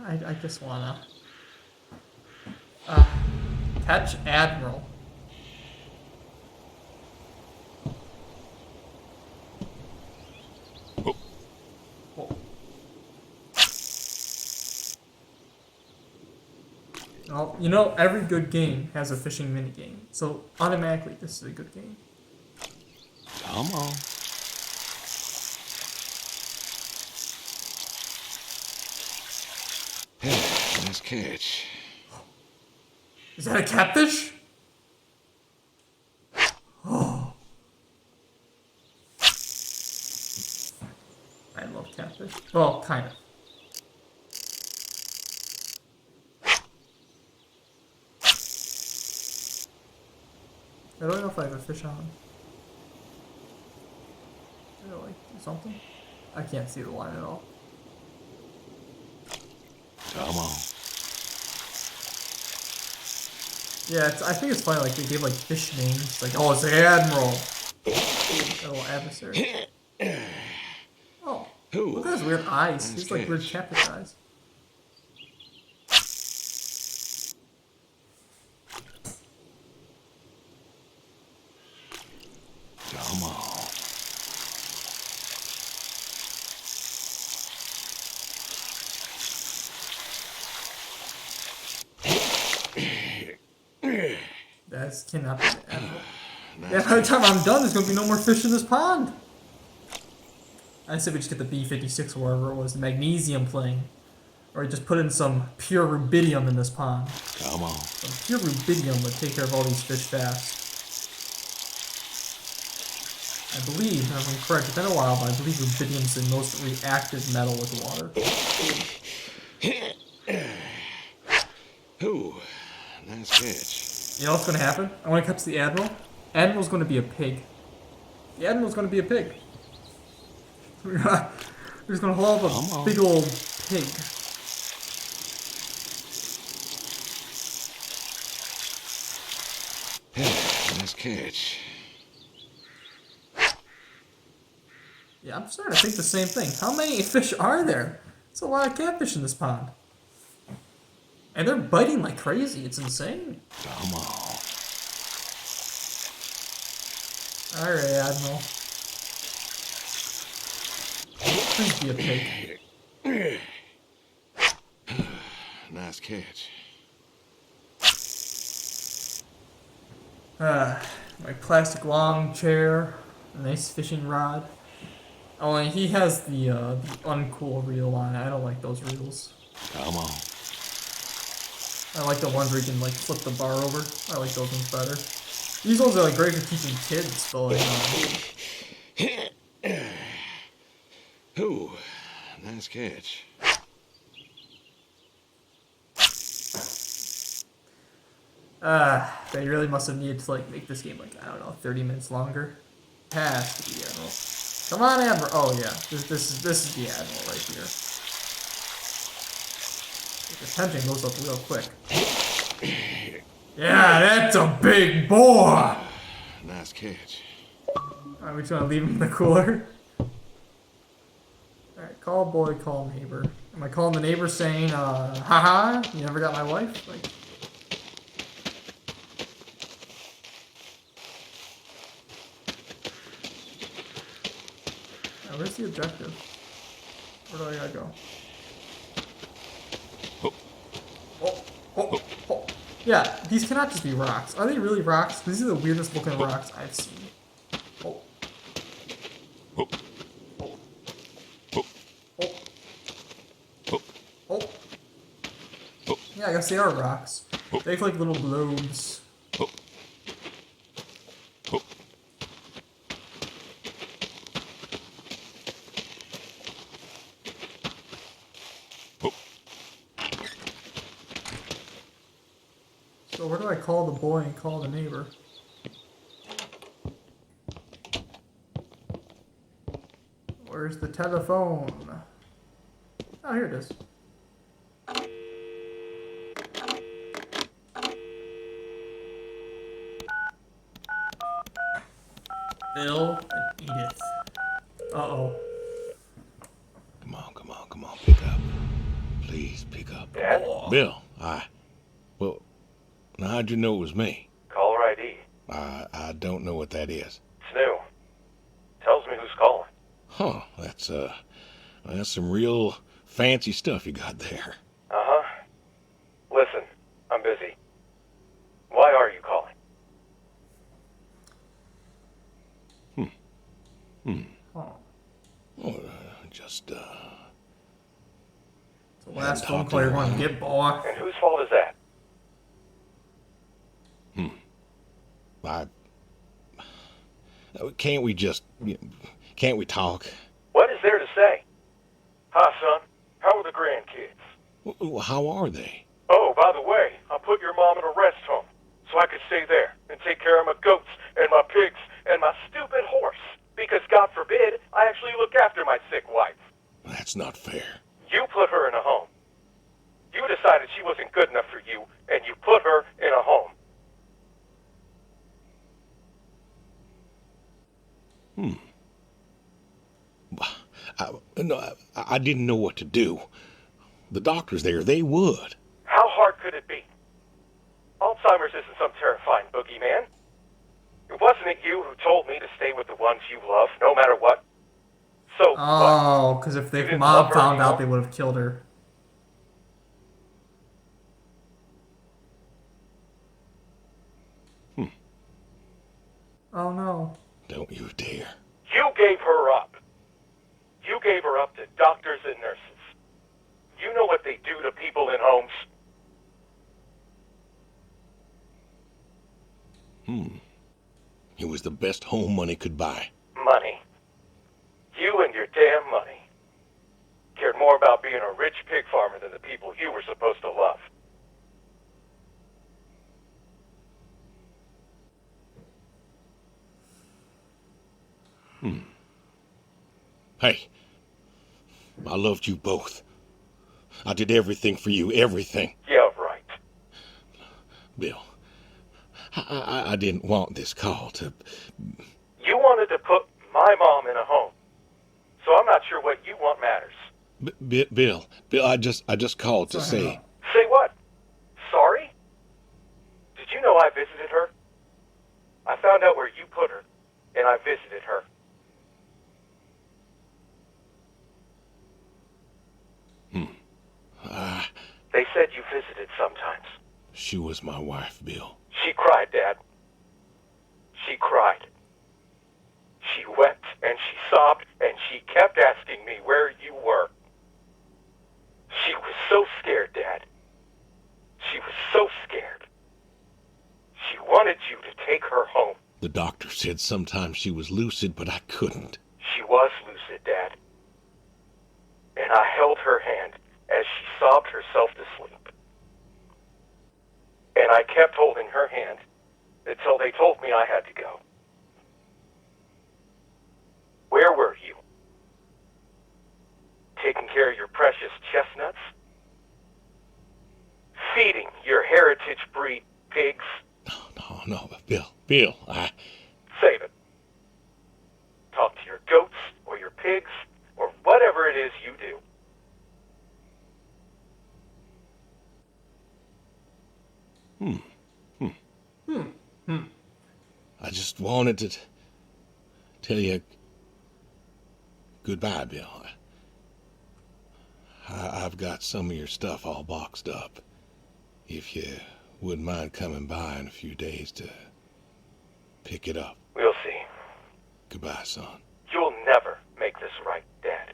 I just wanna catch Admiral. Oh. Whoa. Well, you know, every good game has a fishing minigame, so automatically this is a good game. Come on. Hey, nice catch. Is that a catfish? Oh. I love catfish. Well, kind of. I don't know if I have a fish on. Did I like do something? I can't see the line at all. Come on. Yeah, I think it's funny, like, they gave, like, fish names. Like, oh, it's the Admiral. A little adversary. Oh, look at his weird eyes. He's like weird catfish eyes. Come on. That cannot be the Admiral. Yeah, by the time I'm done, there's gonna be no more fish in this pond. I said we just get the B56 or wherever it was, the magnesium plane. Or just put in some pure rubidium in this pond. Come on. Some pure rubidium would take care of all these fish fast. I believe, if I'm correct, it's been a while, but I believe rubidium's the most reactive metal with water. Ooh, nice catch. You know what's gonna happen? I wanna catch the Admiral. Admiral's gonna be a pig. The Admiral's gonna be a pig. We're just gonna hold up a big old pig. Nice catch. Yeah, I'm starting to think the same thing. How many fish are there? It's a lot of catfish in this pond. And they're biting like crazy. It's insane. Come on. Alright, Admiral. Please be a pig. Nice catch. My plastic long chair. A nice fishing rod. Oh, and he has the uncool reel on it. I don't like those reels. Come on. I like the ones where you can like flip the bar over. I like those ones better. These ones are like great for teaching kids, but like, Ooh, nice catch. they really must have needed to like make this game like, I don't know, 30 minutes longer. Has to be Admiral. Come on, Admiral. Oh yeah, this is the Admiral right here. The tension goes up real quick. Yeah, that's a big boy! Nice catch. Alright, we just gonna leave him in the cooler. Alright, call boy, call neighbor. Am I calling the neighbor saying, haha, you never got my wife? Like, where's the objective? Where do I gotta go? Oh. Yeah, these cannot just be rocks. Are they really rocks? These are the weirdest looking rocks I've seen. Oh. Yeah, I guess they are rocks. They look like little globes. So where do I call the boy and call the neighbor? Where's the telephone? Oh, here it is. Bill and Edith. Uh-oh. Come on, pick up. Please pick up. Dad? Bill, well, now how'd you know it was me? Caller ID. I don't know what that is. It's new. Tells me who's calling. Huh, that's some real fancy stuff you got there. Uh-huh. Listen, I'm busy. Why are you calling? Oh. Oh, just, It's the last phone call you're going to get, boy. And whose fault is that? Can't we talk? What is there to say? Hi, son. How are the grandkids? How are they? Oh, by the way, I put your mom in a rest home so I could stay there and take care of my goats and my pigs and my stupid horse. Because, God forbid, I actually look after my sick wife. That's not fair. You put her in a home. You decided she wasn't good enough for you, and you put her in a home. I didn't know what to do. The doctors there, they would. How hard could it be? Alzheimer's isn't some terrifying boogeyman. It wasn't it you who told me to stay with the ones you love, no matter what? So, Oh, because if You the didn't mom love her found out, anymore? they would have killed her. Oh no. Don't you dare. You gave her up. You gave her up to doctors and nurses. You know what they do to people in homes. It was the best home money could buy. Money. You and your damn money. Cared more about being a rich pig farmer than the people you were supposed to love. Hey, I loved you both. I did everything for you, everything. Yeah, right. Bill, I didn't want this call to... You wanted to put my mom in a home. So I'm not sure what you want matters. Bill, I just called to say... Say what? Sorry? Did you know I visited her? I found out where you put her, and I visited her. They said you visited sometimes. She was my wife, Bill. She cried, Dad. She cried. She wept and she sobbed and she kept asking me where you were. She was so scared, Dad. She was so scared. She wanted you to take her home. The doctor said sometimes she was lucid, but I couldn't. She was lucid, Dad. And I held her hand as she sobbed herself to sleep. And I kept holding her hand until they told me I had to go. Where were you? Taking care of your precious chestnuts? Feeding your heritage breed? pigs. No, Bill, Save it. Talk to your goats or your pigs or whatever it is you do. I just wanted to tell you goodbye, Bill. I've got some of your stuff all boxed up. If you wouldn't mind coming by in a few days to pick it up. We'll see. Goodbye, son. You'll never make this right, Dad.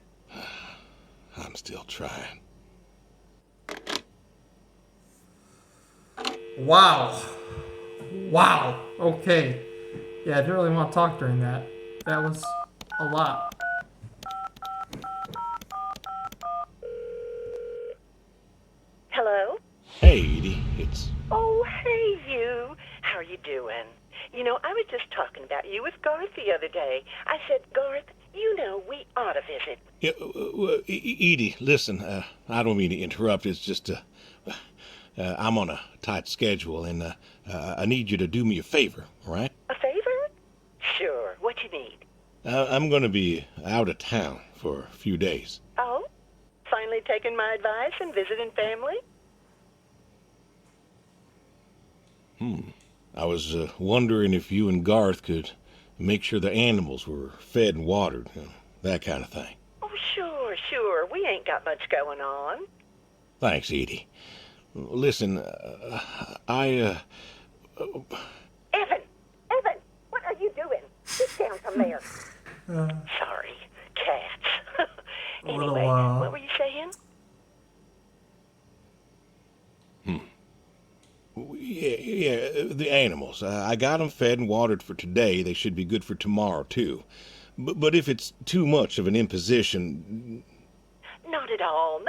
I'm still trying. Wow. Wow. Okay. Yeah, I didn't really want to talk during that. That was a lot. Hello? Hey, Edie, it's... Oh, hey, you. How are you doing? You know, I was just talking about you with Garth the other day. I said, Garth, you know, we ought to visit. Yeah, Edie, listen, I don't mean to interrupt. It's just, I'm on a tight schedule, and I need you to do me a favor, all right? A favor? Sure. What you need? I'm going to be out of town for a few days. Oh? Finally taking my advice and visiting family? I was wondering if you and Garth could make sure the animals were fed and watered, that kind of thing. Oh, sure. We ain't got much going on. Thanks, Edie. Listen, Evan, what are you doing? Sit down from there. Sorry, cats. Anyway, what were you saying? Yeah, the animals. I got them fed and watered for today. They should be good for tomorrow, too. But if it's too much of an imposition... Not at all.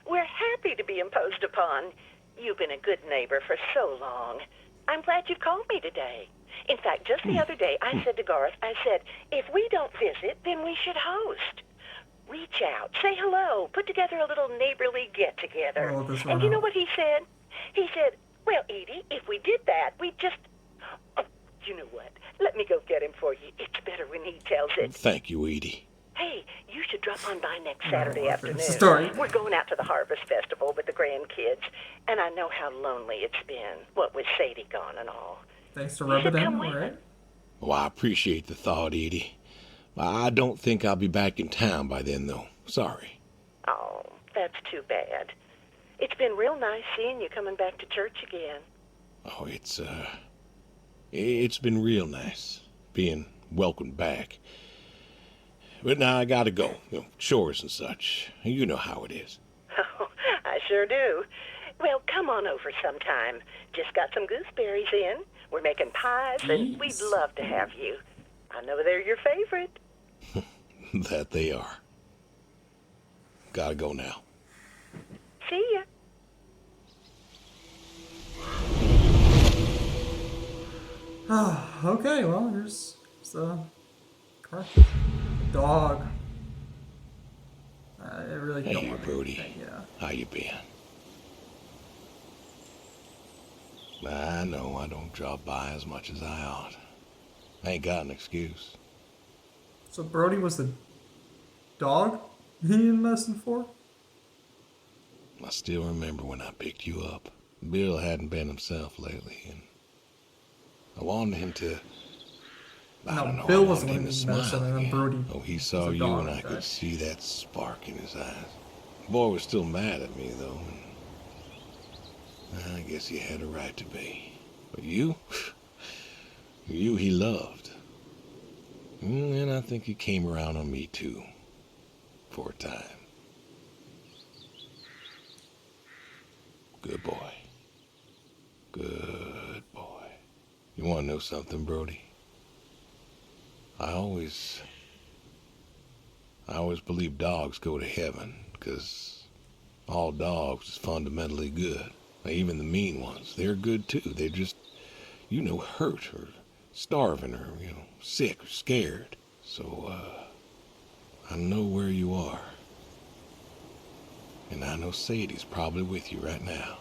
We're happy to be imposed upon. You've been a good neighbor for so long. I'm glad you called me today. In fact, just the other day, I said to Garth, I said, if we don't visit, then we should host. Reach out, say hello, put together a little neighborly get-together. And you know what he said? He said, well, Edie, if we did that, we'd just... Oh, you know what? Let me go get him for you. It's better when he tells it. Thank you, Edie. Hey, you should drop on by next Saturday afternoon. Story. We're going out to the Harvest Festival with the grandkids, and I know how lonely it's been, what with Sadie gone and all. Thanks to rub it in, come with right? Well, I appreciate the thought, Edie. I don't think I'll be back in town by then, though. Sorry. Oh, that's too bad. It's been real nice seeing you coming back to church again. Oh, it's been real nice being welcomed back. But now I gotta go. Chores and such. You know how it is. Oh, I sure do. Well, come on over sometime. Just got some gooseberries in. We're making pies, and we'd love to have you. I know they're your favorite. That they are. Gotta go now. See ya. Okay, well, here's the car. Dog. I really don't Hey, want Brody. anything, yeah. How you been? I know I don't drop by as much as I ought. I ain't got an excuse. So Brody was the dog he enlisted for? I still remember when I picked you up. Bill hadn't been himself lately, and I wanted him to... I don't know, Bill I was wanted the him one to who medicine, smile and then again. Brody Oh, he saw was a you, dog, and I right? could see that spark in his eyes. The boy was still mad at me, though, and I guess he had a right to be. But you he loved. And I think he came around on me, too, for a time. Good boy. Good boy. You want to know something, Brody? I always believe dogs go to heaven, because all dogs is fundamentally good. Even the mean ones, they're good too. They're just, hurt or starving or, sick or scared. So, I know where you are. And I know Sadie's probably with you right now.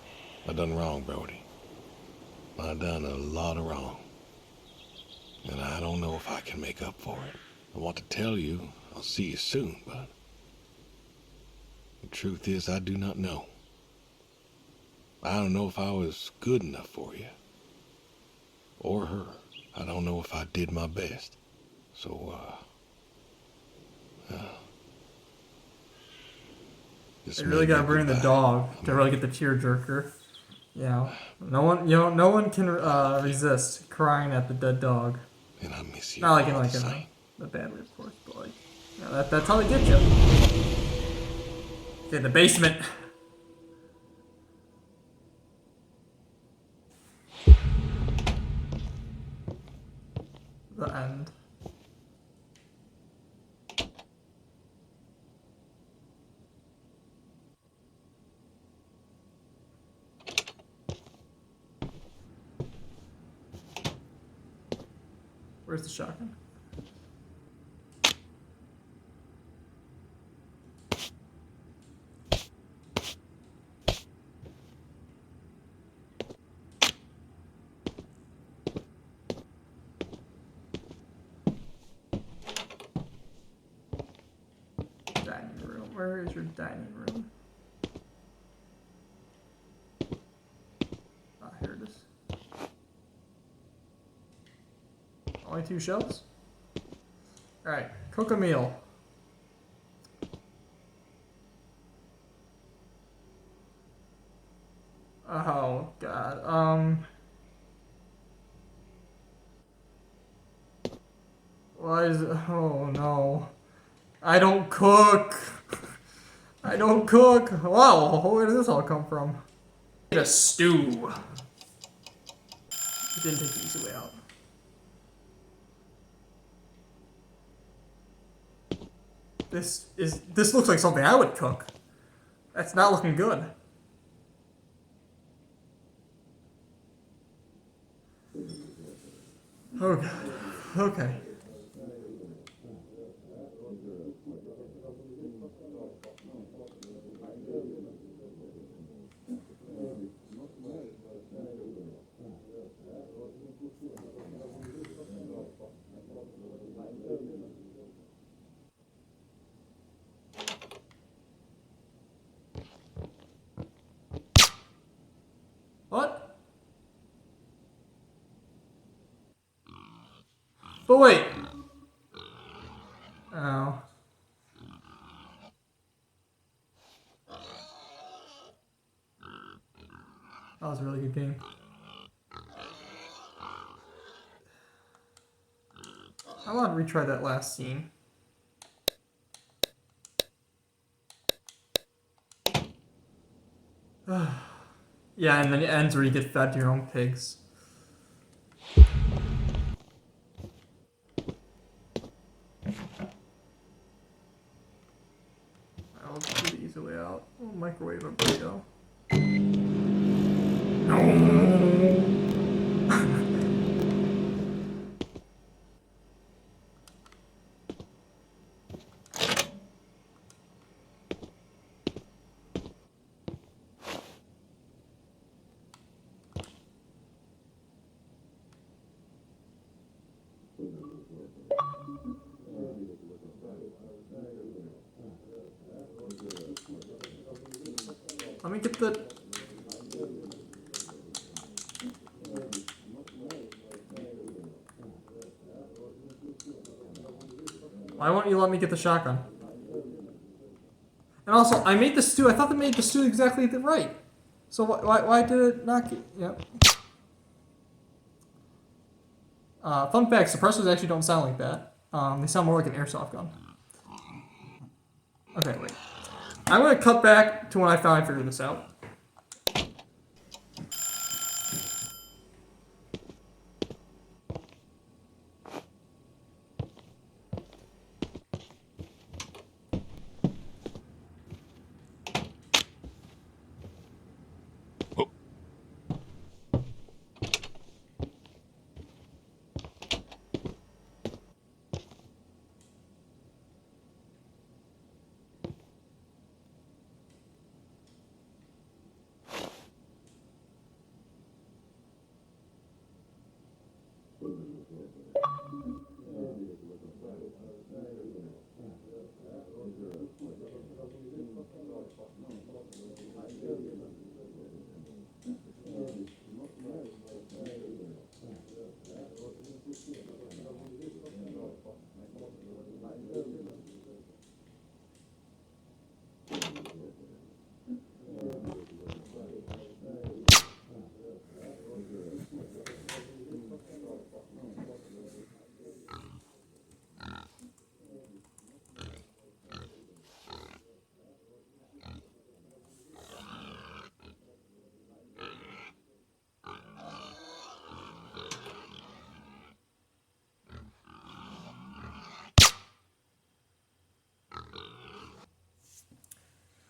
I done wrong, Brody. I done a lot of wrong. And I don't know if I can make up for it. I want to tell you I'll see you soon, but the truth is I do not know. I don't know if I was good enough for you. Or her. I don't know if I did my best. So, They really gotta bring the dog to really get the tearjerker. Yeah, no one can resist crying at the dead dog. And I miss you. Not like in all like the in same. the bad way, of course, but like, yeah, that's how they get you. Okay, the basement. The end. Where's the shotgun? Dining room. Where is your dining room? Ah, here it is. Only 2 shelves? Alright, cook a meal. Oh, God. Why is it? Oh, no. I don't cook. I don't cook. Wow, where did this all come from? A stew. It didn't take the easy way out. This looks like something I would cook. That's not looking good. Oh God. Okay. What? But wait. Oh. That was a really good game. I want to retry that last scene. Yeah, and then it ends where you get fed to your own pigs. I'll do the easy way out. We'll microwave a burrito. No. Let me get the... Why won't you let me get the shotgun? And also, I made the stew. I thought they made the stew exactly right. So why did it not get... Yep. Fun fact, suppressors actually don't sound like that. They sound more like an airsoft gun. Okay, wait. I'm going to cut back to when I finally figured this out.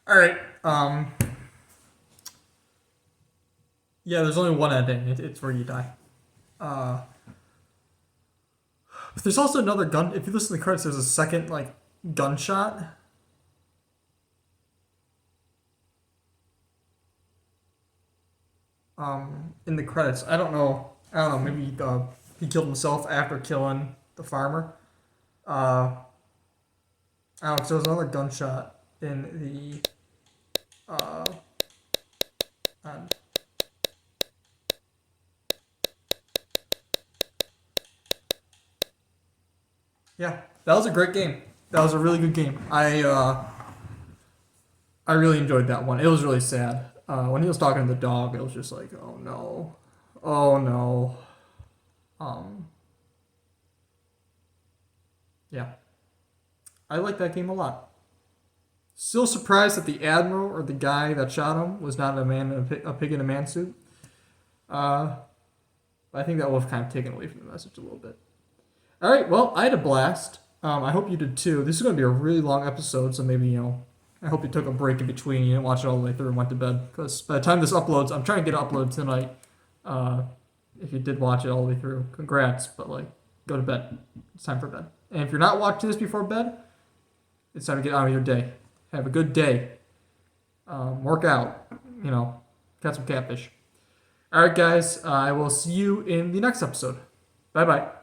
All right. Yeah, there's only one ending. It's where you die. But there's also another gun. If you listen to the credits, there's a second like gunshot. In the credits, I don't know. Maybe he killed himself after killing the farmer. I don't know. 'Cause there was another gunshot in the. On, yeah, that was a great game. That was a really good game. I really enjoyed that one. It was really sad. When he was talking to the dog, it was just like, oh no, oh no. Yeah, I like that game a lot. Still surprised that the admiral or the guy that shot him was not a pig in a man suit. But I think that will have kind of taken away from the message a little bit. All right, well, I had a blast. I hope you did too. This is going to be a really long episode, so maybe, I hope you took a break in between. You didn't watch it all the way through and went to bed. Because by the time this uploads, I'm trying to get it uploaded tonight. If you did watch it all the way through, congrats. But, go to bed. It's time for bed. And if you're not watching this before bed, it's time to get on with your day. Have a good day. Work out. Catch some catfish. All right, guys. I will see you in the next episode. Bye-bye.